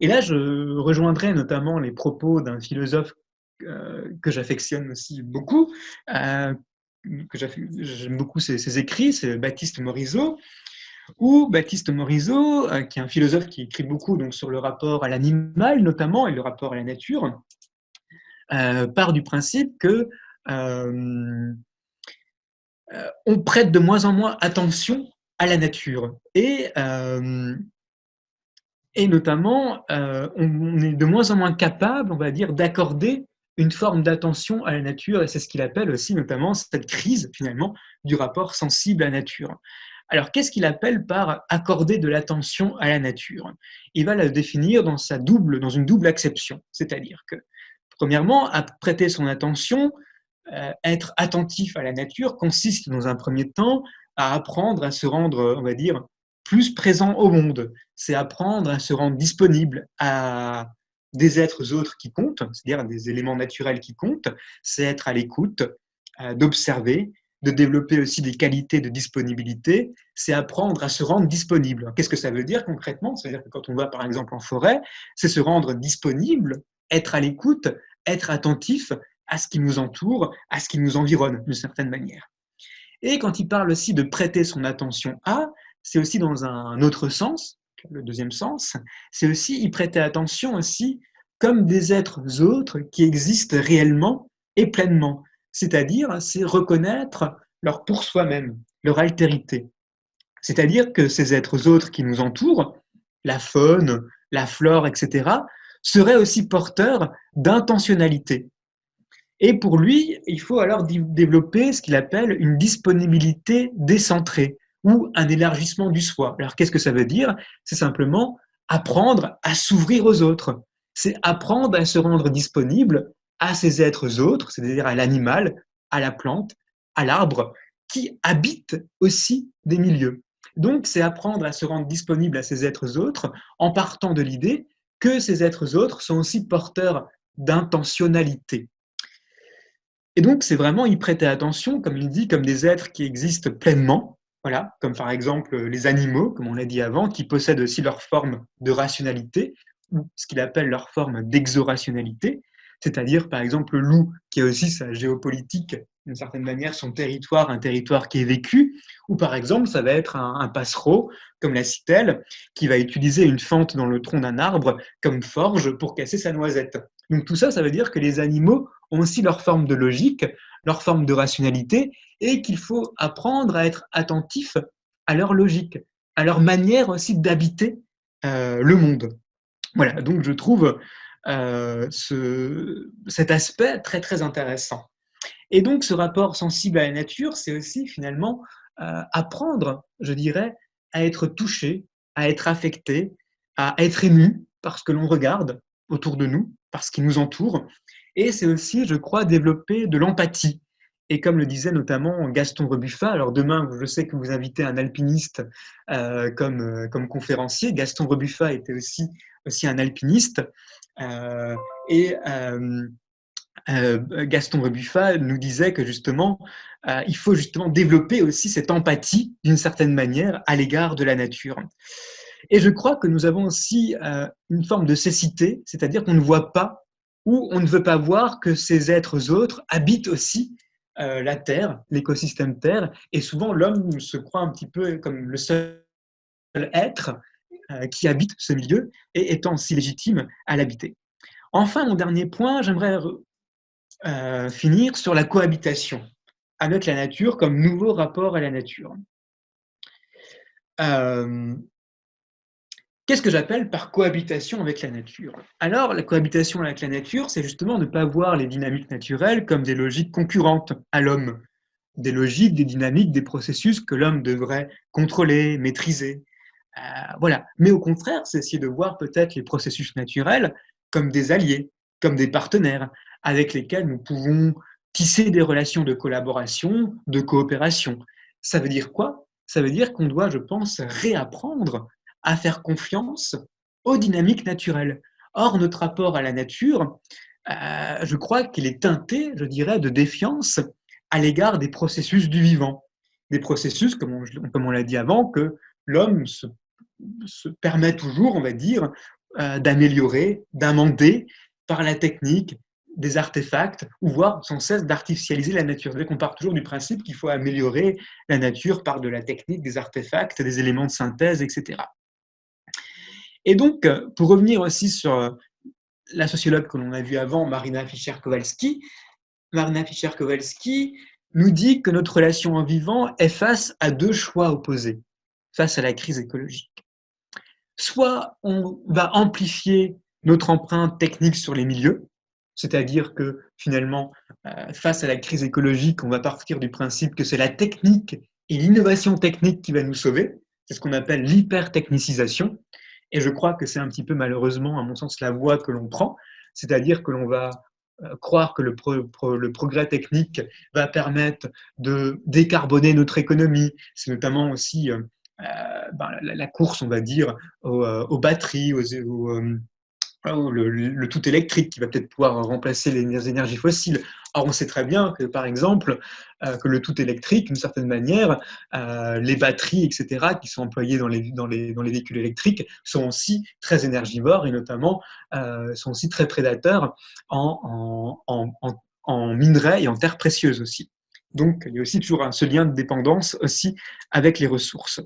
Et là, je rejoindrai notamment les propos d'un philosophe que j'affectionne aussi beaucoup, j'aime beaucoup ses écrits, c'est Baptiste Morisot, qui est un philosophe qui écrit beaucoup donc, sur le rapport à l'animal notamment et le rapport à la nature, part du principe que on prête de moins en moins attention à la nature et notamment on est de moins en moins capable, on va dire, d'accorder une forme d'attention à la nature, et c'est ce qu'il appelle aussi notamment cette crise finalement du rapport sensible à la nature. Alors, qu'est-ce qu'il appelle par accorder de l'attention à la nature? Il va la définir dans une double acception, c'est-à-dire que, premièrement, à prêter son attention, être attentif à la nature consiste dans un premier temps à apprendre à se rendre, on va dire, plus présent au monde. C'est apprendre à se rendre disponible à des êtres autres qui comptent, c'est-à-dire des éléments naturels qui comptent. C'est être à l'écoute, d'observer, de développer aussi des qualités de disponibilité, c'est apprendre à se rendre disponible. Qu'est-ce que ça veut dire concrètement? Ça veut dire que quand on va par exemple en forêt, c'est se rendre disponible, être à l'écoute, être attentif à ce qui nous entoure, à ce qui nous environne d'une certaine manière. Et quand il parle aussi de prêter son attention à, c'est aussi dans un autre sens, le deuxième sens, c'est aussi y prêter attention aussi comme des êtres autres qui existent réellement et pleinement. C'est-à-dire, c'est reconnaître leur pour soi-même, leur altérité. C'est-à-dire que ces êtres autres qui nous entourent, la faune, la flore, etc., seraient aussi porteurs d'intentionnalité. Et pour lui, il faut alors développer ce qu'il appelle une disponibilité décentrée ou un élargissement du soi. Alors qu'est-ce que ça veut dire? C'est simplement apprendre à s'ouvrir aux autres. C'est apprendre à se rendre disponible à ces êtres autres, c'est-à-dire à l'animal, à la plante, à l'arbre, qui habitent aussi des milieux. Donc c'est apprendre à se rendre disponible à ces êtres autres en partant de l'idée que ces êtres autres sont aussi porteurs d'intentionnalité. Et donc, c'est vraiment y prêter attention, comme il dit, comme des êtres qui existent pleinement, voilà, comme par exemple les animaux, comme on l'a dit avant, qui possèdent aussi leur forme de rationalité, ou ce qu'il appelle leur forme d'exorationalité, c'est-à-dire par exemple le loup, qui a aussi sa géopolitique d'une certaine manière, son territoire, un territoire qui est vécu, ou par exemple, ça va être un passereau, comme la citelle, qui va utiliser une fente dans le tronc d'un arbre comme forge pour casser sa noisette. Donc tout ça, ça veut dire que les animaux ont aussi leur forme de logique, leur forme de rationalité, et qu'il faut apprendre à être attentif à leur logique, à leur manière aussi d'habiter le monde. Voilà, donc je trouve cet aspect très très intéressant. Et donc ce rapport sensible à la nature, c'est aussi finalement apprendre, je dirais, à être touché, à être affecté, à être ému par ce que l'on regarde autour de nous, par ce qui nous entoure. Et c'est aussi, je crois, développer de l'empathie. Et comme le disait notamment Gaston Rebuffat, alors demain, je sais que vous invitez un alpiniste comme conférencier. Gaston Rebuffat était aussi un alpiniste. Euh, et Gaston Rebuffat nous disait que justement, il faut justement développer aussi cette empathie d'une certaine manière à l'égard de la nature. Et je crois que nous avons aussi une forme de cécité, c'est-à-dire qu'on ne voit pas ou on ne veut pas voir que ces êtres autres habitent aussi la Terre, l'écosystème Terre, et souvent l'homme se croit un petit peu comme le seul être qui habite ce milieu et étant aussi légitime à l'habiter. Enfin, mon dernier point, j'aimerais finir sur la cohabitation avec la nature comme nouveau rapport à la nature. Euh, Qu'est-ce que j'appelle par cohabitation avec la nature? Alors, la cohabitation avec la nature, c'est justement ne pas voir les dynamiques naturelles comme des logiques concurrentes à l'homme, des logiques, des dynamiques, des processus que l'homme devrait contrôler, maîtriser. Voilà. Mais au contraire, c'est essayer de voir peut-être les processus naturels comme des alliés, comme des partenaires avec lesquels nous pouvons tisser des relations de collaboration, de coopération. Ça veut dire quoi? Ça veut dire qu'on doit, je pense, réapprendre à faire confiance aux dynamiques naturelles. Or, notre rapport à la nature, je crois qu'il est teinté, je dirais, de défiance à l'égard des processus du vivant. Des processus, comme on l'a dit avant, que l'homme se permet toujours, on va dire, d'améliorer, d'amender par la technique, des artefacts, ou voire sans cesse d'artificialiser la nature. C'est-à-dire qu'on part toujours du principe qu'il faut améliorer la nature par de la technique, des artefacts, des éléments de synthèse, etc. Et donc, pour revenir aussi sur la sociologue que l'on a vue avant, Marina Fischer-Kowalski, Marina Fischer-Kowalski nous dit que notre relation en vivant est face à deux choix opposés, face à la crise écologique. Soit on va amplifier notre empreinte technique sur les milieux, c'est-à-dire que finalement, face à la crise écologique, on va partir du principe que c'est la technique et l'innovation technique qui va nous sauver. C'est ce qu'on appelle l'hypertechnicisation. Et je crois que c'est un petit peu malheureusement, à mon sens, la voie que l'on prend, c'est-à-dire que l'on va croire que le progrès technique va permettre de décarboner notre économie. C'est notamment aussi la course, on va dire, aux batteries, le tout électrique qui va peut-être pouvoir remplacer les énergies fossiles. Or, on sait très bien que, par exemple, que le tout électrique, d'une certaine manière, les batteries, etc., qui sont employées dans les véhicules électriques, sont aussi très énergivores et notamment sont aussi très prédateurs en minerais et en terres précieuses aussi. Donc, il y a aussi toujours ce lien de dépendance aussi avec les ressources.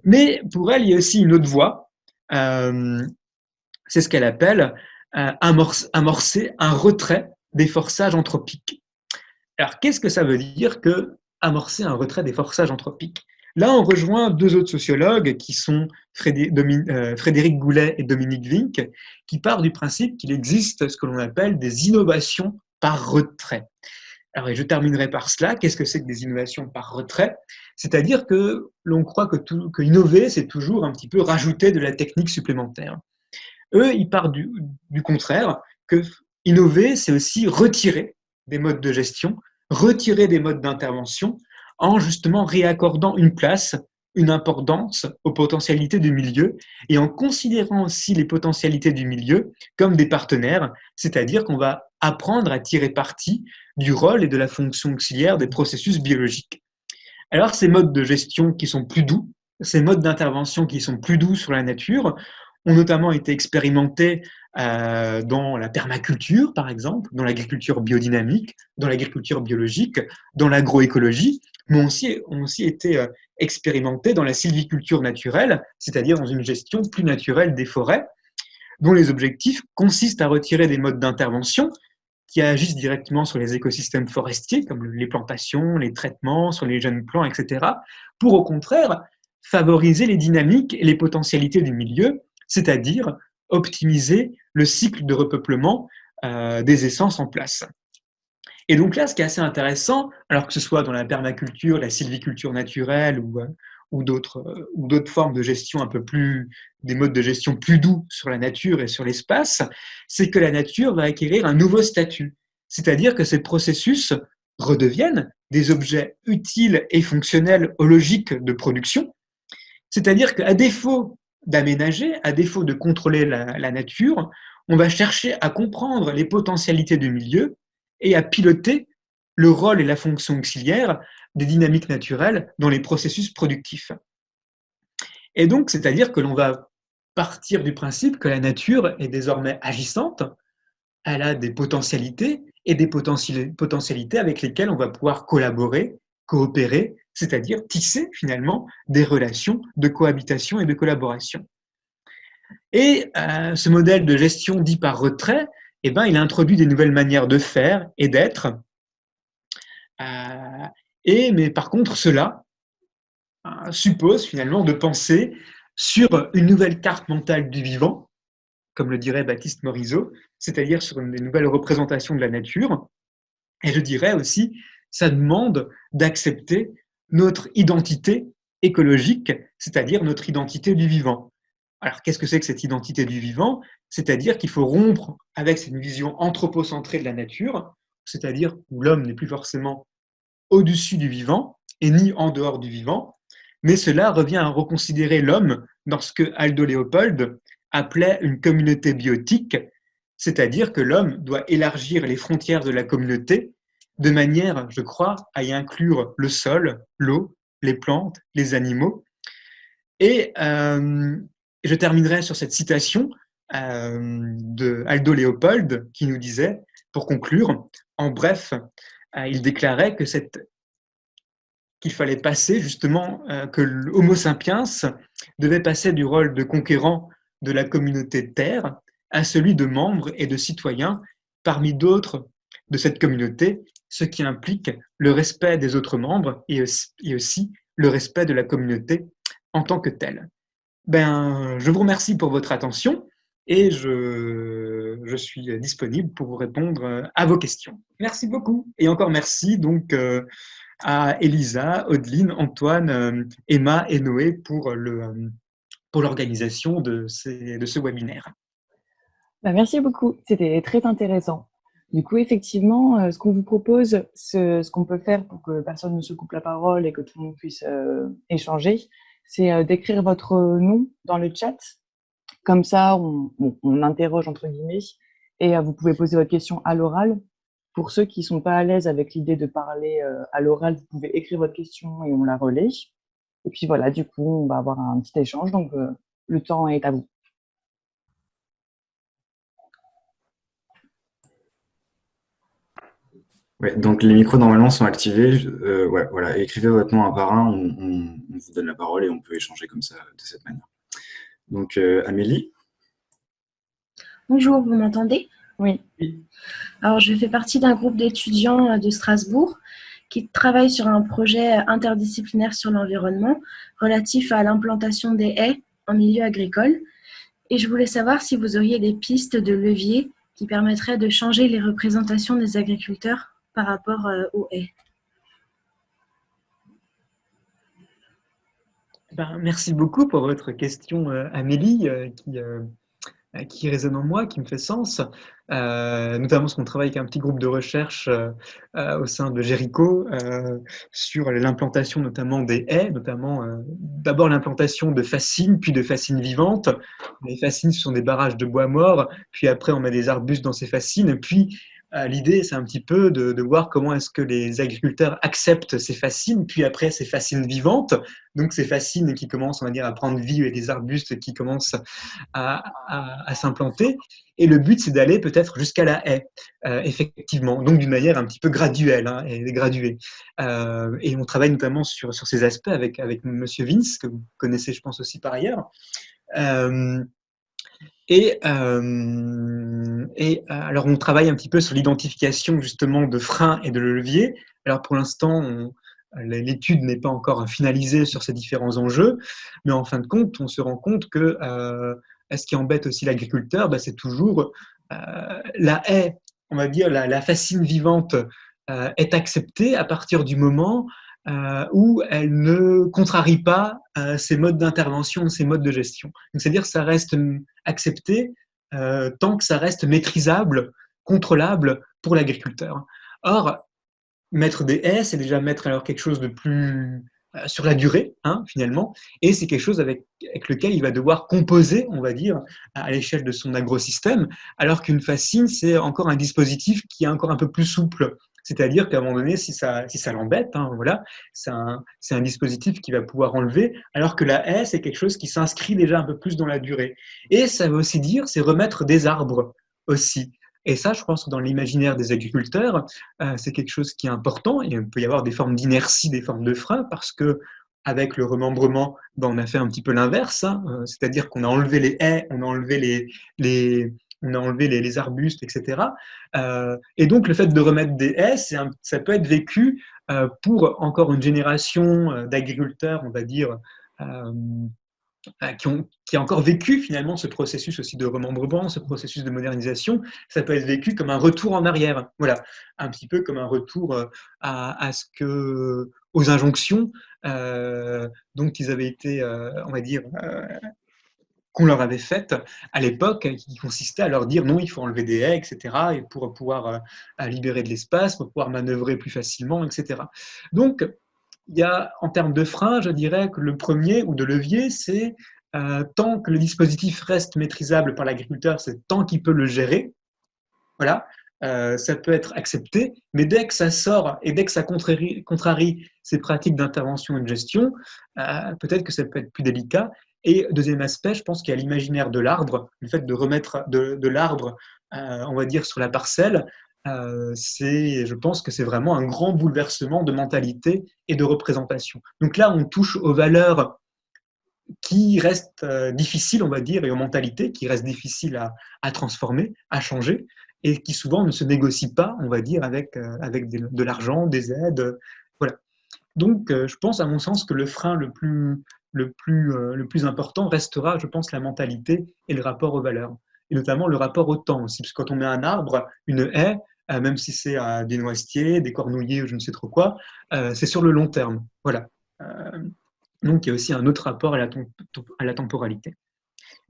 Mais pour elle, il y a aussi une autre voie. C'est ce qu'elle appelle amorcer un retrait des forçages anthropiques. Alors, qu'est-ce que ça veut dire que amorcer un retrait des forçages anthropiques? Là, on rejoint deux autres sociologues qui sont Frédéric Goulet et Dominique Vink, qui partent du principe qu'il existe ce que l'on appelle des innovations par retrait. Alors, et je terminerai par cela. Qu'est-ce que c'est que des innovations par retrait? C'est-à-dire que l'on croit que innover, c'est toujours un petit peu rajouter de la technique supplémentaire. Eux, ils partent du contraire, que innover, c'est aussi retirer des modes de gestion, retirer des modes d'intervention, en justement réaccordant une place, une importance aux potentialités du milieu, et en considérant aussi les potentialités du milieu comme des partenaires, c'est-à-dire qu'on va apprendre à tirer parti du rôle et de la fonction auxiliaire des processus biologiques. Alors, ces modes de gestion qui sont plus doux, ces modes d'intervention qui sont plus doux sur la nature, ont notamment été expérimentés dans la permaculture, par exemple, dans l'agriculture biodynamique, dans l'agriculture biologique, dans l'agroécologie, mais ont aussi été expérimentés dans la sylviculture naturelle, c'est-à-dire dans une gestion plus naturelle des forêts, dont les objectifs consistent à retirer des modes d'intervention qui agissent directement sur les écosystèmes forestiers, comme les plantations, les traitements, sur les jeunes plants, etc., pour au contraire favoriser les dynamiques et les potentialités du milieu, c'est-à-dire optimiser le cycle de repeuplement des essences en place. Et donc là, ce qui est assez intéressant, alors que ce soit dans la permaculture, la sylviculture naturelle ou d'autres formes de gestion un peu plus, des modes de gestion plus doux sur la nature et sur l'espace, c'est que la nature va acquérir un nouveau statut. C'est-à-dire que ces processus redeviennent des objets utiles et fonctionnels aux logiques de production. C'est-à-dire qu'à défaut d'aménager, à défaut de contrôler la nature, on va chercher à comprendre les potentialités du milieu et à piloter le rôle et la fonction auxiliaire des dynamiques naturelles dans les processus productifs. Et donc, c'est-à-dire que l'on va partir du principe que la nature est désormais agissante, elle a des potentialités et des potentialités avec lesquelles on va pouvoir collaborer, coopérer, c'est-à-dire tisser finalement des relations de cohabitation et de collaboration. Et ce modèle de gestion dit par retrait, eh ben, il a introduit des nouvelles manières de faire et d'être. Mais par contre, cela suppose finalement de penser sur une nouvelle carte mentale du vivant, comme le dirait Baptiste Morisot, c'est-à-dire sur une nouvelle représentation de la nature. Et je dirais aussi, ça demande d'accepter notre identité écologique, c'est-à-dire notre identité du vivant. Alors, qu'est-ce que c'est que cette identité du vivant? C'est-à-dire qu'il faut rompre avec cette vision anthropocentrée de la nature, c'est-à-dire où l'homme n'est plus forcément au-dessus du vivant et ni en dehors du vivant, mais cela revient à reconsidérer l'homme dans ce que Aldo Leopold appelait une communauté biotique, c'est-à-dire que l'homme doit élargir les frontières de la communauté de manière, je crois, à y inclure le sol, l'eau, les plantes, les animaux. Et je terminerai sur cette citation de Aldo Leopold qui nous disait, pour conclure, en bref, il déclarait que qu'il fallait passer justement, que l'Homo sapiens devait passer du rôle de conquérant de la communauté Terre à celui de membre et de citoyen parmi d'autres de cette communauté, ce qui implique le respect des autres membres et aussi le respect de la communauté en tant que telle. Je vous remercie pour votre attention et je suis disponible pour vous répondre à vos questions. Merci beaucoup. Et encore merci donc à Elisa, Audeline, Antoine, Emma et Noé pour l'organisation de ce webinaire. Merci beaucoup, c'était très intéressant. Du coup, effectivement, ce qu'on vous propose, ce qu'on peut faire pour que personne ne se coupe la parole et que tout le monde puisse échanger, c'est d'écrire votre nom dans le chat. Comme ça, on interroge entre guillemets et vous pouvez poser votre question à l'oral. Pour ceux qui ne sont pas à l'aise avec l'idée de parler à l'oral, vous pouvez écrire votre question et on la relaie. Et puis voilà, du coup, on va avoir un petit échange. Donc, le temps est à vous. Ouais, donc les micros normalement sont activés. Ouais, voilà, écrivez votre nom un par un, on vous donne la parole et on peut échanger comme ça, de cette manière. Donc Amélie. Bonjour, vous m'entendez? Oui. Alors, je fais partie d'un groupe d'étudiants de Strasbourg qui travaillent sur un projet interdisciplinaire sur l'environnement relatif à l'implantation des haies en milieu agricole. Et je voulais savoir si vous auriez des pistes de levier qui permettraient de changer les représentations des agriculteurs par rapport aux haies. Merci beaucoup pour votre question, Amélie, qui résonne en moi, qui me fait sens, notamment parce qu'on travaille avec un petit groupe de recherche au sein de Jéricho sur l'implantation notamment des haies, notamment d'abord l'implantation de fascines, puis de fascines vivantes. Les fascines, ce sont des barrages de bois mort, puis après on met des arbustes dans ces fascines, puis l'idée, c'est un petit peu de voir comment est-ce que les agriculteurs acceptent ces fascines, puis après ces fascines vivantes, donc ces fascines qui commencent, on va dire, à prendre vie et des arbustes qui commencent à s'implanter. Et le but, c'est d'aller peut-être jusqu'à la haie, effectivement, donc d'une manière un petit peu graduelle hein, et graduée. Et on travaille notamment sur ces aspects avec Monsieur Vince, que vous connaissez, je pense, aussi par ailleurs. Euh, alors, on travaille un petit peu sur l'identification justement de freins et de leviers. Alors, pour l'instant, l'étude n'est pas encore finalisée sur ces différents enjeux, mais en fin de compte, on se rend compte que ce qui embête aussi l'agriculteur, c'est toujours la haie, on va dire, la fascine vivante est acceptée à partir du moment où elle ne contrarie pas ces modes d'intervention, ces modes de gestion. Donc, c'est-à-dire que ça reste accepté tant que ça reste maîtrisable, contrôlable pour l'agriculteur. Or, mettre des haies, c'est déjà mettre alors quelque chose de plus sur la durée, hein, finalement, et c'est quelque chose avec lequel il va devoir composer, on va dire, à l'échelle de son agrosystème, alors qu'une fascine, c'est encore un dispositif qui est encore un peu plus souple. C'est-à-dire qu'à un moment donné, si ça l'embête, hein, voilà, c'est un dispositif qui va pouvoir enlever, alors que la haie, c'est quelque chose qui s'inscrit déjà un peu plus dans la durée. Et ça veut aussi dire, c'est remettre des arbres aussi. Et ça, je pense que dans l'imaginaire des agriculteurs, c'est quelque chose qui est important. Il peut y avoir des formes d'inertie, des formes de frein, parce que avec le remembrement, on a fait un petit peu l'inverse, hein, c'est-à-dire qu'on a enlevé les haies, on a enlevé les arbustes, etc. Et donc, le fait de remettre des haies, ça peut être vécu pour encore une génération d'agriculteurs, on va dire, euh, qui a encore vécu finalement ce processus aussi de remembrement, ce processus de modernisation, ça peut être vécu comme un retour en arrière. Voilà, un petit peu comme un retour aux injonctions dont ils avaient été, on va dire, qu'on leur avait faites à l'époque, qui consistait à leur dire non, il faut enlever des haies, etc., et pour pouvoir libérer de l'espace, pour pouvoir manœuvrer plus facilement, etc. Donc, il y a, en termes de frein, je dirais que le premier, ou de levier, c'est tant que le dispositif reste maîtrisable par l'agriculteur, c'est tant qu'il peut le gérer, voilà, ça peut être accepté, mais dès que ça sort et dès que ça contrarie ces pratiques d'intervention et de gestion, peut-être que ça peut être plus délicat. Et deuxième aspect, je pense qu'il y a l'imaginaire de l'arbre, le fait de remettre de l'arbre, on va dire, sur la parcelle, je pense que c'est vraiment un grand bouleversement de mentalité et de représentation. Donc là, on touche aux valeurs qui restent difficiles, on va dire, et aux mentalités qui restent difficiles à transformer, à changer, et qui souvent ne se négocient pas, on va dire, avec de l'argent, des aides. Voilà. Donc, je pense, à mon sens, que le frein le plus important restera, je pense, la mentalité et le rapport aux valeurs, et notamment le rapport au temps aussi, parce que quand on met un arbre, une haie, même si c'est des noisetiers, des cornouillers ou je ne sais trop quoi, c'est sur le long terme. Voilà. Donc, il y a aussi un autre rapport à la temporalité.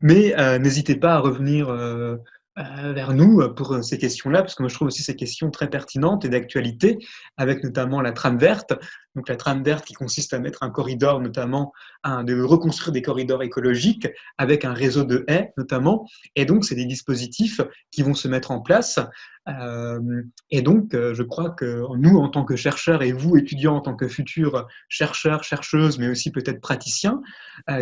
Mais n'hésitez pas à revenir vers nous pour ces questions-là, parce que moi je trouve aussi ces questions très pertinentes et d'actualité, avec notamment la trame verte. Donc la trame verte qui consiste à mettre un corridor, notamment de reconstruire des corridors écologiques avec un réseau de haies, notamment. Et donc c'est des dispositifs qui vont se mettre en place. Et donc je crois que nous, en tant que chercheurs, et vous, étudiants, en tant que futurs chercheurs, chercheuses, mais aussi peut-être praticiens,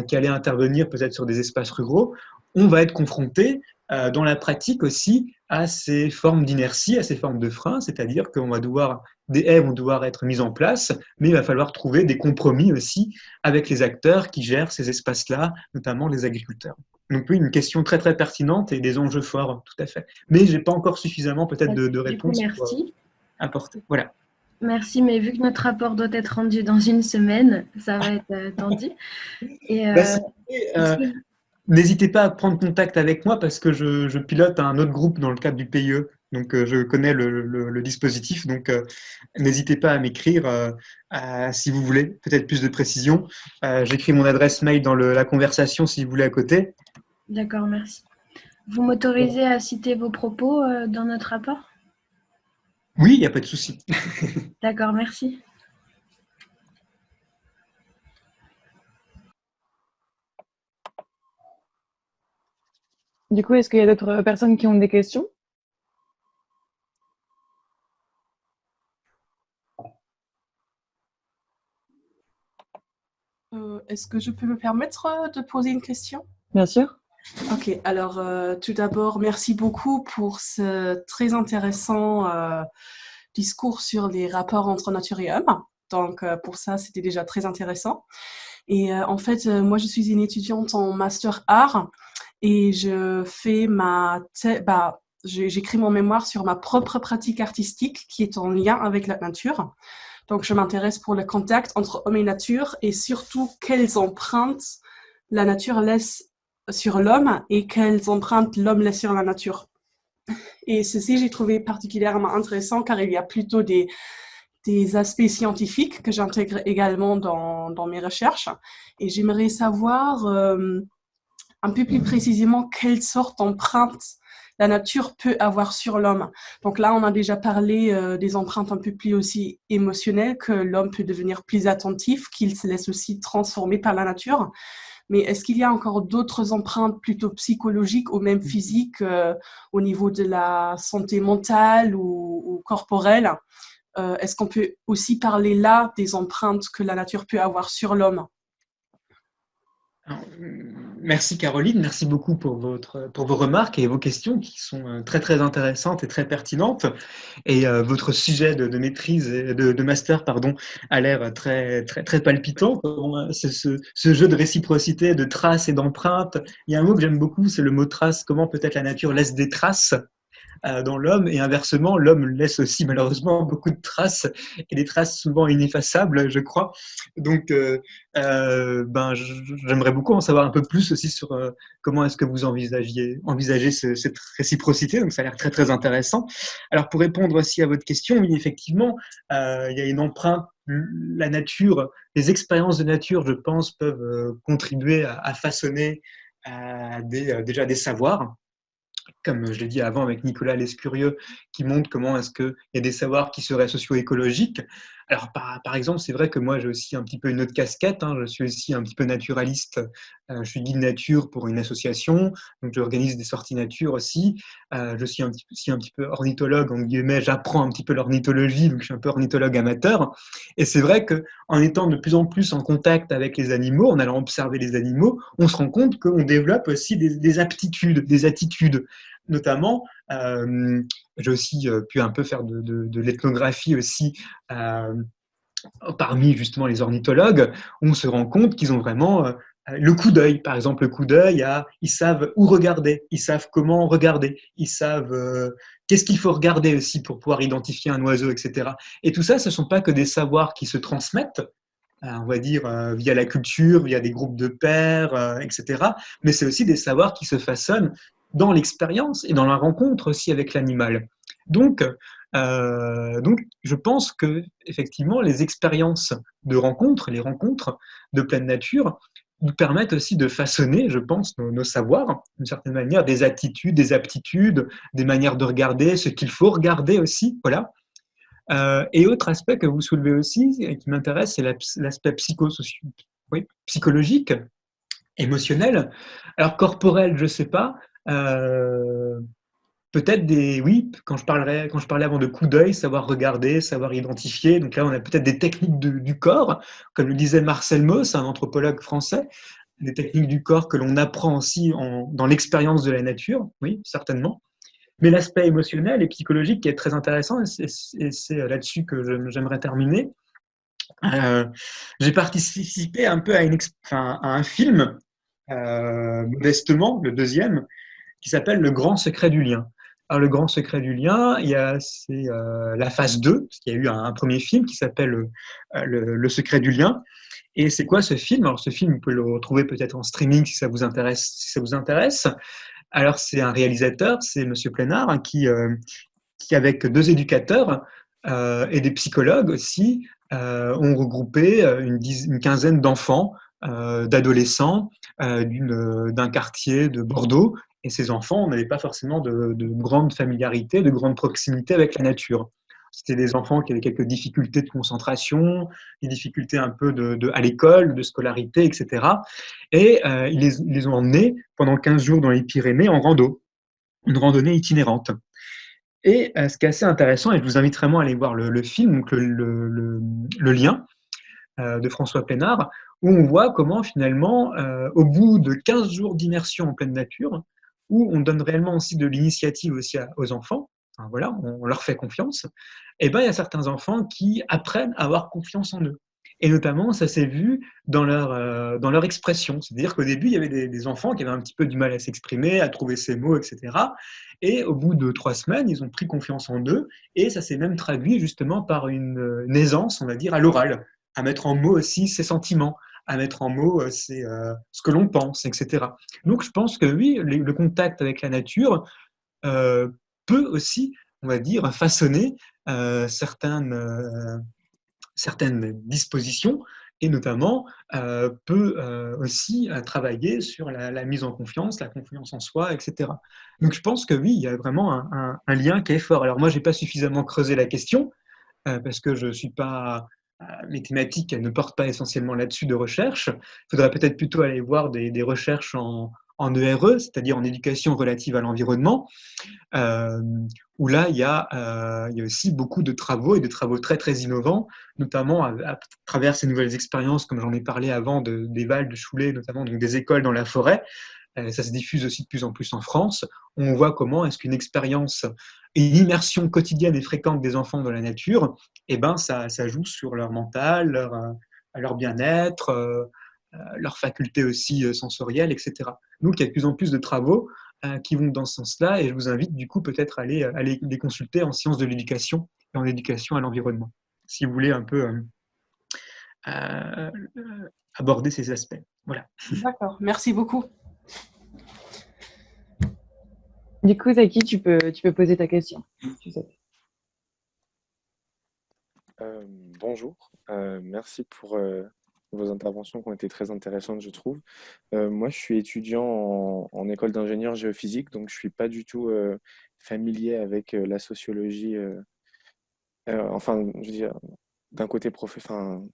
qui allaient intervenir peut-être sur des espaces ruraux, on va être confronté dans la pratique aussi à ces formes d'inertie, à ces formes de frein, c'est-à-dire que des haies vont devoir être mises en place, mais il va falloir trouver des compromis aussi avec les acteurs qui gèrent ces espaces-là, notamment les agriculteurs. Donc oui, une question très très pertinente et des enjeux forts, tout à fait. Mais j'ai pas encore suffisamment peut-être de Du coup, réponses pour merci. apporter. Voilà. Merci, mais vu que notre rapport doit être rendu dans une semaine, ça va être tendu. Et Si vous voulez, n'hésitez pas à prendre contact avec moi parce que je pilote un autre groupe dans le cadre du PIE. Donc, je connais le dispositif. Donc, n'hésitez pas à m'écrire si vous voulez peut-être plus de précision. J'écris mon adresse mail dans la conversation si vous voulez à côté. D'accord, merci. Vous m'autorisez à citer vos propos dans notre rapport? Oui, il n'y a pas de souci. D'accord, merci. Du coup, est-ce qu'il y a d'autres personnes qui ont des questions? Est-ce que je peux me permettre de poser une question? Bien sûr. Ok, alors tout d'abord, merci beaucoup pour ce très intéressant discours sur les rapports entre nature et homme. Donc pour ça, c'était déjà très intéressant. Et en fait, moi, je suis une étudiante en master art et je fais j'écris mon mémoire sur ma propre pratique artistique qui est en lien avec la nature. Donc, je m'intéresse pour le contact entre homme et nature et surtout quelles empreintes la nature laisse sur l'homme et quelles empreintes l'homme laisse sur la nature. Et ceci, j'ai trouvé particulièrement intéressant car il y a plutôt des aspects scientifiques que j'intègre également dans mes recherches. Et j'aimerais savoir un peu plus précisément quelle sorte d'empreinte la nature peut avoir sur l'homme. Donc là, on a déjà parlé des empreintes un peu plus aussi émotionnelles, que l'homme peut devenir plus attentif, qu'il se laisse aussi transformer par la nature. Mais est-ce qu'il y a encore d'autres empreintes plutôt psychologiques ou même physiques au niveau de la santé mentale ou corporelle? Est-ce qu'on peut aussi parler là des empreintes que la nature peut avoir sur l'homme? Alors, merci Caroline, merci beaucoup pour vos remarques et vos questions qui sont très très intéressantes et très pertinentes. Et votre sujet de maîtrise et de master, pardon, a l'air très très très palpitant. Ce jeu de réciprocité, de traces et d'empreintes. Il y a un mot que j'aime beaucoup, c'est le mot trace. Comment peut-être la nature laisse des traces dans l'homme et inversement, l'homme laisse aussi malheureusement beaucoup de traces et des traces souvent ineffaçables, je crois. Donc, j'aimerais beaucoup en savoir un peu plus aussi sur comment est-ce que vous envisagez cette réciprocité. Donc, ça a l'air très très intéressant. Alors, pour répondre aussi à votre question, oui, effectivement, il y a une empreinte. La nature, les expériences de nature, je pense, peuvent contribuer à façonner déjà des savoirs, comme je l'ai dit avant avec Nicolas Lescurieux, qui montre comment est-ce qu'il y a des savoirs qui seraient socio-écologiques. Alors, par exemple, c'est vrai que moi, j'ai aussi un petit peu une autre casquette. Je suis aussi un petit peu naturaliste. Je suis guide nature pour une association. Donc, j'organise des sorties nature aussi. Je suis aussi un petit peu ornithologue, en guillemets. J'apprends un petit peu l'ornithologie. Donc, je suis un peu ornithologue amateur. Et c'est vrai qu'en étant de plus en plus en contact avec les animaux, en allant observer les animaux, on se rend compte qu'on développe aussi des aptitudes, des attitudes. Notamment, j'ai aussi pu un peu faire de l'ethnographie aussi parmi justement les ornithologues, où on se rend compte qu'ils ont vraiment le coup d'œil. Par exemple, le coup d'œil, ils savent où regarder, ils savent comment regarder, ils savent qu'est-ce qu'il faut regarder aussi pour pouvoir identifier un oiseau, etc. Et tout ça, ce ne sont pas que des savoirs qui se transmettent, on va dire, via la culture, via des groupes de pairs, etc. Mais c'est aussi des savoirs qui se façonnent dans l'expérience et dans la rencontre aussi avec l'animal. Donc, je pense que effectivement, les expériences de rencontre, les rencontres de pleine nature, nous permettent aussi de façonner, je pense, nos savoirs, d'une certaine manière, des attitudes, des aptitudes, des manières de regarder, ce qu'il faut regarder aussi, voilà. Et autre aspect que vous soulevez aussi, et qui m'intéresse, c'est l'aspect psychologique, émotionnel. Alors corporel, je ne sais pas. Peut-être oui, quand je parlais avant de coup d'œil, savoir regarder, savoir identifier. Donc là, on a peut-être des techniques du corps, comme le disait Marcel Mauss, un anthropologue français, des techniques du corps que l'on apprend aussi dans l'expérience de la nature, oui, certainement. Mais l'aspect émotionnel et psychologique qui est très intéressant, et c'est là-dessus que j'aimerais terminer. J'ai participé un peu à un film, modestement, le deuxième, qui s'appelle Le Grand Secret du Lien. Alors, Le Grand Secret du Lien, c'est la phase 2, parce qu'il y a eu un premier film qui s'appelle le Secret du Lien. Et c'est quoi ce film? Alors, ce film, vous pouvez le retrouver peut-être en streaming si ça vous intéresse. Alors, c'est un réalisateur, c'est Monsieur Plénard, qui, avec deux éducateurs et des psychologues aussi, ont regroupé une quinzaine d'enfants, d'adolescents d'un quartier de Bordeaux. Et ces enfants n'avaient pas forcément de grande familiarité, de grande proximité avec la nature. C'était des enfants qui avaient quelques difficultés de concentration, des difficultés un peu à l'école, de scolarité, etc. Et ils les ont emmenés pendant 15 jours dans les Pyrénées en une randonnée itinérante. Et ce qui est assez intéressant, et je vous invite vraiment à aller voir le film, donc le lien, de François Pénard, où on voit comment finalement, au bout de 15 jours d'immersion en pleine nature, où on donne réellement aussi de l'initiative aussi aux enfants, enfin, voilà, on leur fait confiance, et ben il y a certains enfants qui apprennent à avoir confiance en eux. Et notamment, ça s'est vu dans leur expression. C'est-à-dire qu'au début, il y avait des enfants qui avaient un petit peu du mal à s'exprimer, à trouver ses mots, etc. Et au bout de 3 semaines, ils ont pris confiance en eux, et ça s'est même traduit justement par une aisance, on va dire, à l'oral, à mettre en mots aussi ses sentiments, à mettre en mots ce que l'on pense, etc. Donc je pense que oui, le contact avec la nature euh, peut aussi, on va dire, façonner certaines dispositions et notamment peut aussi travailler sur la mise en confiance, la confiance en soi, etc. Donc je pense que oui, il y a vraiment un lien qui est fort. Alors moi, je n'ai pas suffisamment creusé la question parce que je suis pas mes thématiques elles ne portent pas essentiellement là-dessus de recherche. Il faudrait peut-être plutôt aller voir des recherches en ERE, c'est-à-dire en éducation relative à l'environnement, euh, où là, il y a aussi beaucoup de travaux et des travaux très, très innovants, notamment à travers ces nouvelles expériences, comme j'en ai parlé avant, des Vals, de Choulé, notamment donc des écoles dans la forêt. Ça se diffuse aussi de plus en plus en France. On voit comment est-ce qu'une expérience, une immersion quotidienne et fréquente des enfants dans la nature, eh ben, ça joue sur leur mental, leur bien-être, leurs facultés aussi sensorielles, etc. Donc, il y a de plus en plus de travaux qui vont dans ce sens-là, et je vous invite du coup peut-être à aller les consulter en sciences de l'éducation et en éducation à l'environnement, si vous voulez un peu euh, aborder ces aspects. Voilà. D'accord, merci beaucoup. Du coup, Zaki, tu peux poser ta question. Tu sais. Bonjour, merci pour vos interventions qui ont été très intéressantes, je trouve. Moi, je suis étudiant en école d'ingénieur géophysique, donc je suis pas du tout familier avec la sociologie, enfin, je veux dire, d'un côté enfin,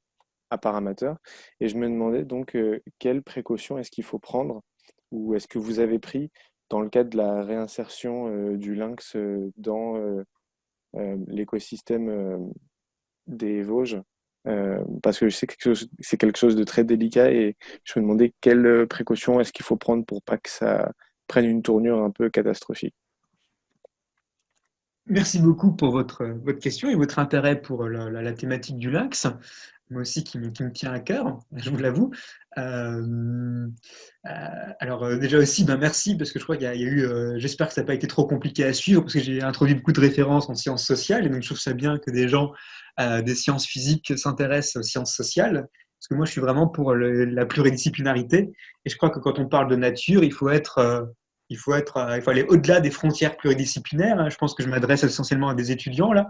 à part amateur. Et je me demandais donc quelles précautions est-ce qu'il faut prendre ou est-ce que vous avez pris dans le cadre de la réinsertion du lynx dans l'écosystème des Vosges, parce que je sais que c'est quelque chose de très délicat et je me demandais quelles précautions est-ce qu'il faut prendre pour pas que ça prenne une tournure un peu catastrophique. Merci beaucoup pour votre question et votre intérêt pour la thématique du lynx, moi aussi qui me tient à cœur, je vous l'avoue. Alors déjà aussi, ben merci parce que je crois qu'il y a eu, j'espère que ça n'a pas été trop compliqué à suivre parce que j'ai introduit beaucoup de références en sciences sociales et donc je trouve ça bien que des gens des sciences physiques s'intéressent aux sciences sociales parce que moi je suis vraiment pour la pluridisciplinarité et je crois que quand on parle de nature, il faut aller au-delà des frontières pluridisciplinaires, hein. Je pense que je m'adresse essentiellement à des étudiants là.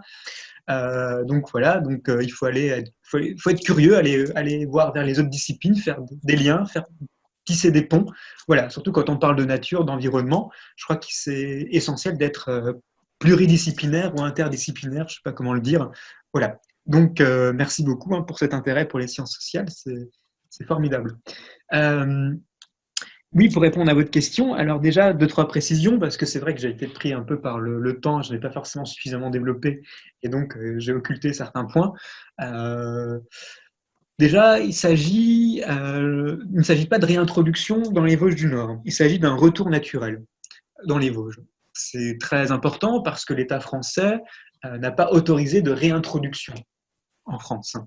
Donc voilà, il faut être curieux, aller voir vers les autres disciplines, faire des liens, faire tisser des ponts. Voilà, surtout quand on parle de nature, d'environnement, je crois que c'est essentiel d'être pluridisciplinaire ou interdisciplinaire, je ne sais pas comment le dire. Voilà. Donc merci beaucoup pour cet intérêt pour les sciences sociales, c'est formidable. Oui, pour répondre à votre question, alors déjà, 2-3 précisions, parce que c'est vrai que j'ai été pris un peu par le temps, je n'ai pas forcément suffisamment développé, et donc j'ai occulté certains points. Déjà, il ne s'agit pas de réintroduction dans les Vosges du Nord, il s'agit d'un retour naturel dans les Vosges. C'est très important parce que l'État français n'a pas autorisé de réintroduction en France.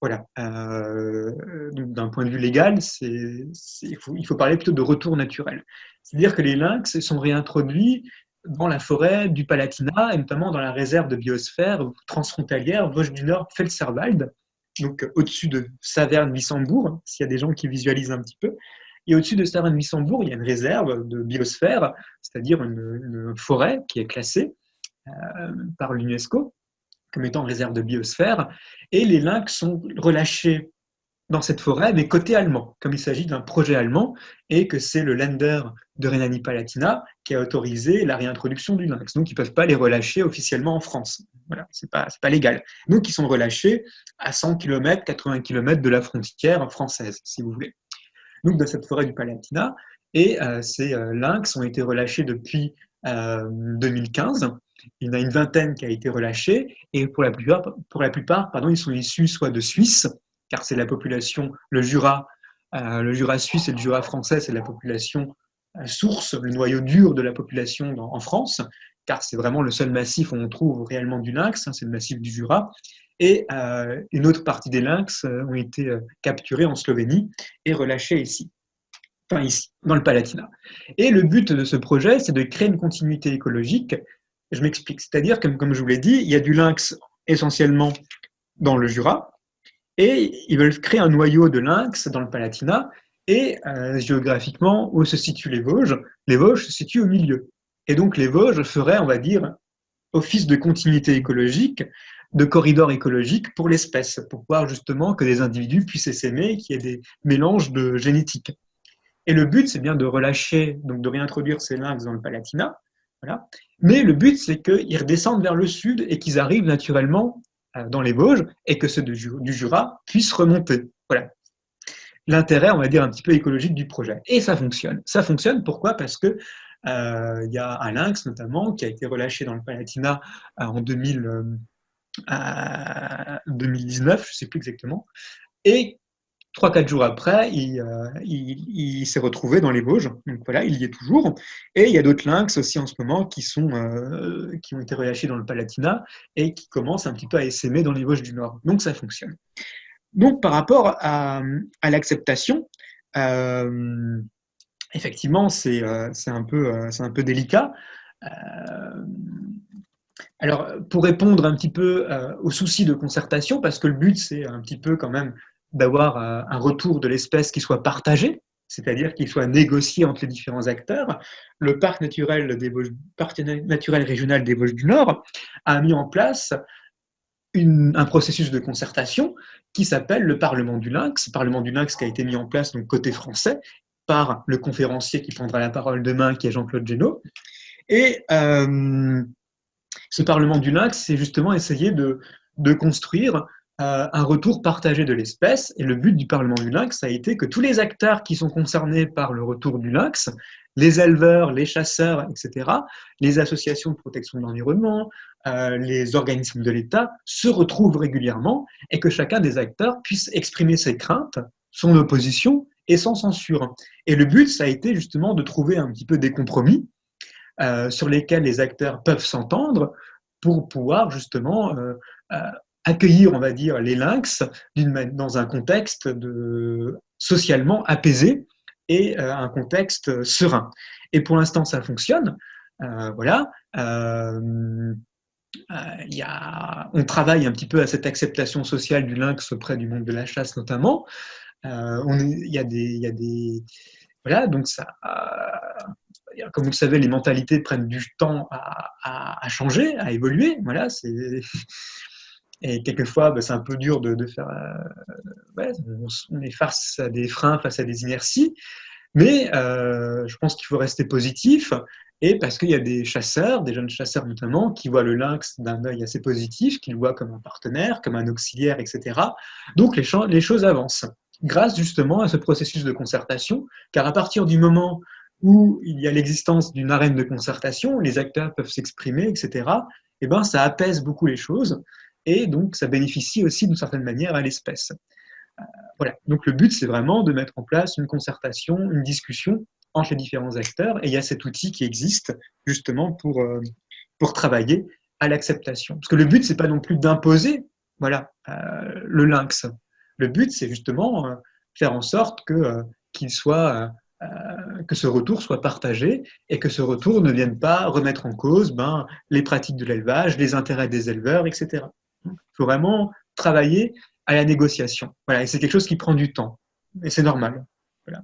Voilà. D'un point de vue légal, il faut parler plutôt de retour naturel. C'est-à-dire que les lynx sont réintroduits dans la forêt du Palatinat et notamment dans la réserve de biosphère transfrontalière Vosges du Nord Pfälzerwald, donc au-dessus de Saverne-Wissembourg, s'il y a des gens qui visualisent un petit peu. Et au-dessus de Saverne-Wissembourg, il y a une réserve de biosphère, c'est-à-dire une forêt qui est classée par l'UNESCO comme étant réserve de biosphère, et les lynx sont relâchés dans cette forêt, mais côté allemand, comme il s'agit d'un projet allemand, et que c'est le Länder de Rhénanie-Palatinat qui a autorisé la réintroduction du lynx. Donc, ils ne peuvent pas les relâcher officiellement en France. Voilà, ce n'est pas légal. Donc, ils sont relâchés à 100 km, 80 km de la frontière française, si vous voulez. Donc, dans cette forêt du Palatinat, et ces lynx ont été relâchés depuis 2015. Il y en a une vingtaine qui a été relâchée et pour la plupart, ils sont issus soit de Suisse, car c'est la population, le Jura suisse et le Jura français, c'est la population source, le noyau dur de la population en France, car c'est vraiment le seul massif où on trouve réellement du lynx, c'est le massif du Jura. Et une autre partie des lynx ont été capturés en Slovénie et relâchés ici, dans le Palatinat. Et le but de ce projet, c'est de créer une continuité écologique. Je m'explique, c'est-à-dire, comme je vous l'ai dit, il y a du lynx essentiellement dans le Jura, et ils veulent créer un noyau de lynx dans le Palatinat, et géographiquement, où se situent les Vosges? Les Vosges se situent au milieu. Et donc les Vosges feraient, on va dire, office de continuité écologique, de corridor écologique pour l'espèce, pour pouvoir justement que des individus puissent s'aimer, qu'il y ait des mélanges de génétique. Et le but, c'est bien de relâcher, donc de réintroduire ces lynx dans le Palatinat. Voilà. Mais le but, c'est qu'ils redescendent vers le sud et qu'ils arrivent naturellement dans les Vosges et que ceux du Jura puissent remonter. Voilà. L'intérêt, on va dire, un petit peu écologique du projet. Et ça fonctionne. Ça fonctionne, pourquoi? Parce que y a un lynx, notamment, qui a été relâché dans le Palatinat en 2019, je ne sais plus exactement. Et 3-4 jours après, il s'est retrouvé dans les Vosges. Donc voilà, il y est toujours. Et il y a d'autres lynx aussi en ce moment qui ont été relâchés dans le Palatinat et qui commencent un petit peu à essaimer dans les Vosges du Nord. Donc ça fonctionne. Donc par rapport à l'acceptation, effectivement, c'est un peu délicat. Alors, pour répondre un petit peu aux soucis de concertation, parce que le but, c'est un petit peu quand même d'avoir un retour de l'espèce qui soit partagé, c'est-à-dire qu'il soit négocié entre les différents acteurs. Le parc naturel régional des Vosges du Nord a mis en place un processus de concertation qui s'appelle le Parlement du Lynx. Parlement du Lynx qui a été mis en place donc côté français par le conférencier qui prendra la parole demain, qui est Jean-Claude Génaud. Et ce Parlement du Lynx, c'est justement essayer de construire un retour partagé de l'espèce. Et le but du Parlement du Lynx a été que tous les acteurs qui sont concernés par le retour du lynx, les éleveurs, les chasseurs, etc., les associations de protection de l'environnement, les organismes de l'État, se retrouvent régulièrement et que chacun des acteurs puisse exprimer ses craintes, son opposition et sans censure. Et le but, ça a été justement de trouver un petit peu des compromis sur lesquels les acteurs peuvent s'entendre pour pouvoir justement accueillir, on va dire, les lynx dans un contexte socialement apaisé et un contexte serein. Et pour l'instant, ça fonctionne. Voilà. On travaille un petit peu à cette acceptation sociale du lynx auprès du monde de la chasse notamment. Il y a des voilà, donc ça, comme vous le savez, les mentalités prennent du temps à changer, à évoluer. Voilà, et quelquefois, c'est un peu dur de faire. Ouais, on est face à des freins, face à des inerties, mais je pense qu'il faut rester positif. Et parce qu'il y a des chasseurs, des jeunes chasseurs notamment, qui voient le lynx d'un œil assez positif, qui le voient comme un partenaire, comme un auxiliaire, etc. Donc les choses avancent, grâce justement à ce processus de concertation, car à partir du moment où il y a l'existence d'une arène de concertation, les acteurs peuvent s'exprimer, etc., et ben, ça apaise beaucoup les choses, et donc ça bénéficie aussi d'une certaine manière à l'espèce. Voilà. Donc le but, c'est vraiment de mettre en place une concertation, une discussion entre les différents acteurs, et il y a cet outil qui existe justement pour travailler à l'acceptation. Parce que le but, c'est pas non plus d'imposer, voilà, le lynx. Le but, c'est justement faire en sorte qu'il soit que ce retour soit partagé et que ce retour ne vienne pas remettre en cause les pratiques de l'élevage, les intérêts des éleveurs, etc. Il faut vraiment travailler à la négociation. Voilà, et c'est quelque chose qui prend du temps. Et c'est normal. Voilà.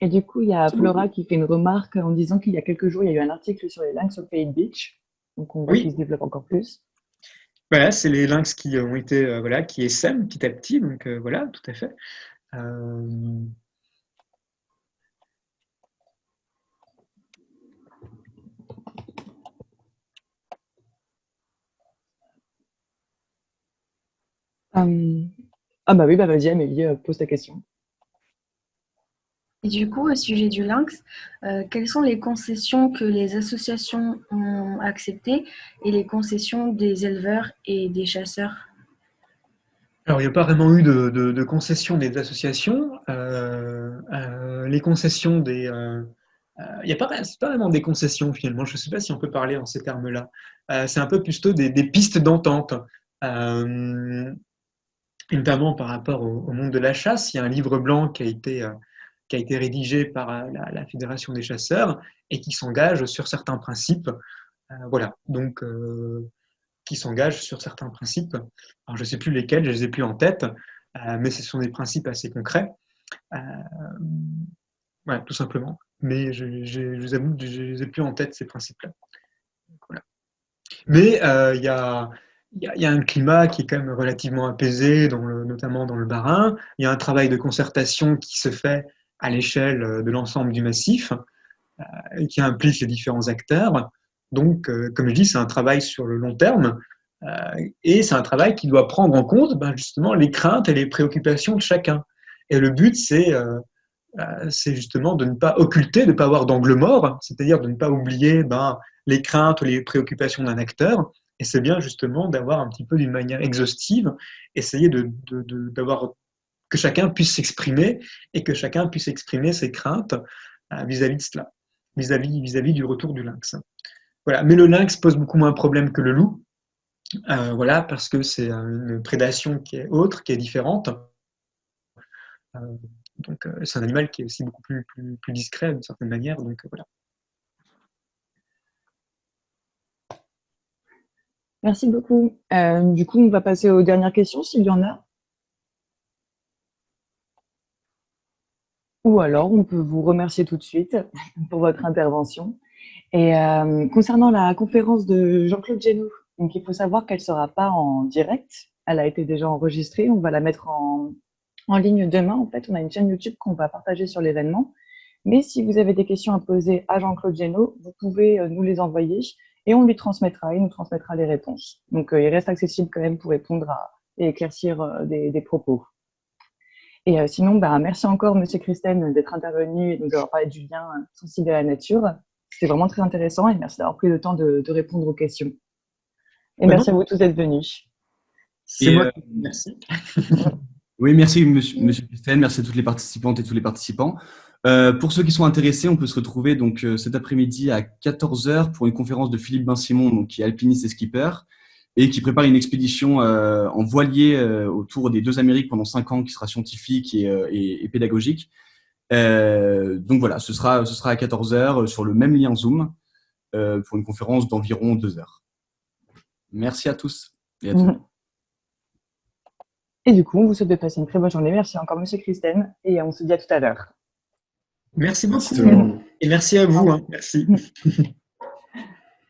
Et du coup, il y a Flora qui fait une remarque en disant qu'il y a quelques jours, il y a eu un article sur les lynx au Pays de Beach. Donc, on voit qu'ils se développent encore plus. Voilà, c'est les lynx qui ont été, qui essaiment petit à petit. Donc, voilà, tout à fait. Ah bah oui, bah vas-y Amélie, pose ta question. Et du coup, au sujet du lynx, quelles sont les concessions que les associations ont acceptées et les concessions des éleveurs et des chasseurs? Alors, il n'y a pas vraiment eu de concession des associations. Les concessions des... il n'y a pas, c'est pas vraiment des concessions finalement. Je ne sais pas si on peut parler en ces termes-là. C'est un peu plutôt des pistes d'entente. Euh, Notamment par rapport au monde de la chasse. Il y a un livre blanc qui a été rédigé par la Fédération des chasseurs et qui s'engage sur certains principes. Voilà, donc qui s'engage sur certains principes. Alors, je ne sais plus lesquels, je ne les ai plus en tête, mais ce sont des principes assez concrets. Euh, voilà, tout simplement. Mais je vous avoue que je ne les ai plus en tête, ces principes-là. Voilà. Mais il y a un climat qui est quand même relativement apaisé, notamment dans le Bas-Rhin. Il y a un travail de concertation qui se fait à l'échelle de l'ensemble du massif, qui implique les différents acteurs. Donc, comme je dis, c'est un travail sur le long terme, et c'est un travail qui doit prendre en compte justement les craintes et les préoccupations de chacun. Et le but, c'est justement de ne pas occulter, de ne pas avoir d'angle mort, c'est-à-dire de ne pas oublier les craintes ou les préoccupations d'un acteur. Et c'est bien justement d'avoir un petit peu d'une manière exhaustive, essayer d'avoir que chacun puisse s'exprimer et que chacun puisse exprimer ses craintes vis-à-vis de cela, vis-à-vis du retour du lynx. Voilà. Mais le lynx pose beaucoup moins de problèmes que le loup, voilà, parce que c'est une prédation qui est autre, qui est différente. Euh, donc, c'est un animal qui est aussi beaucoup plus discret d'une certaine manière. Donc, voilà. Merci beaucoup. Du coup, on va passer aux dernières questions s'il y en a. Ou alors, on peut vous remercier tout de suite pour votre intervention. Et concernant la conférence de Jean-Claude Génaud, donc il faut savoir qu'elle ne sera pas en direct. Elle a été déjà enregistrée. On va la mettre en ligne demain. En fait, on a une chaîne YouTube qu'on va partager sur l'événement. Mais si vous avez des questions à poser à Jean-Claude Génaud, vous pouvez nous les envoyer et on lui transmettra. Il nous transmettra les réponses. Donc, il reste accessible quand même pour répondre et éclaircir des propos. Et sinon, merci encore, Monsieur Christen, d'être intervenu et de nous avoir parlé du lien sensible à la nature. C'était vraiment très intéressant et merci d'avoir pris le temps de répondre aux questions. Et merci à vous tous d'être venus. C'est moi. Merci. Oui, merci Monsieur Christen, merci à toutes les participantes et tous les participants. Pour ceux qui sont intéressés, on peut se retrouver donc cet après-midi à 14h pour une conférence de Philippe Bain-Simon, donc qui est alpiniste et skipper, et qui prépare une expédition en voilier autour des deux Amériques pendant 5 ans, qui sera scientifique et pédagogique. Donc voilà, ce sera à 14h sur le même lien Zoom pour une conférence d'environ 2 heures. Merci à tous et à toutes. Et du coup, on vous souhaite de passer une très bonne journée. Merci encore, Monsieur Christen, et on se dit à tout à l'heure. Merci beaucoup. Et merci à vous. Merci.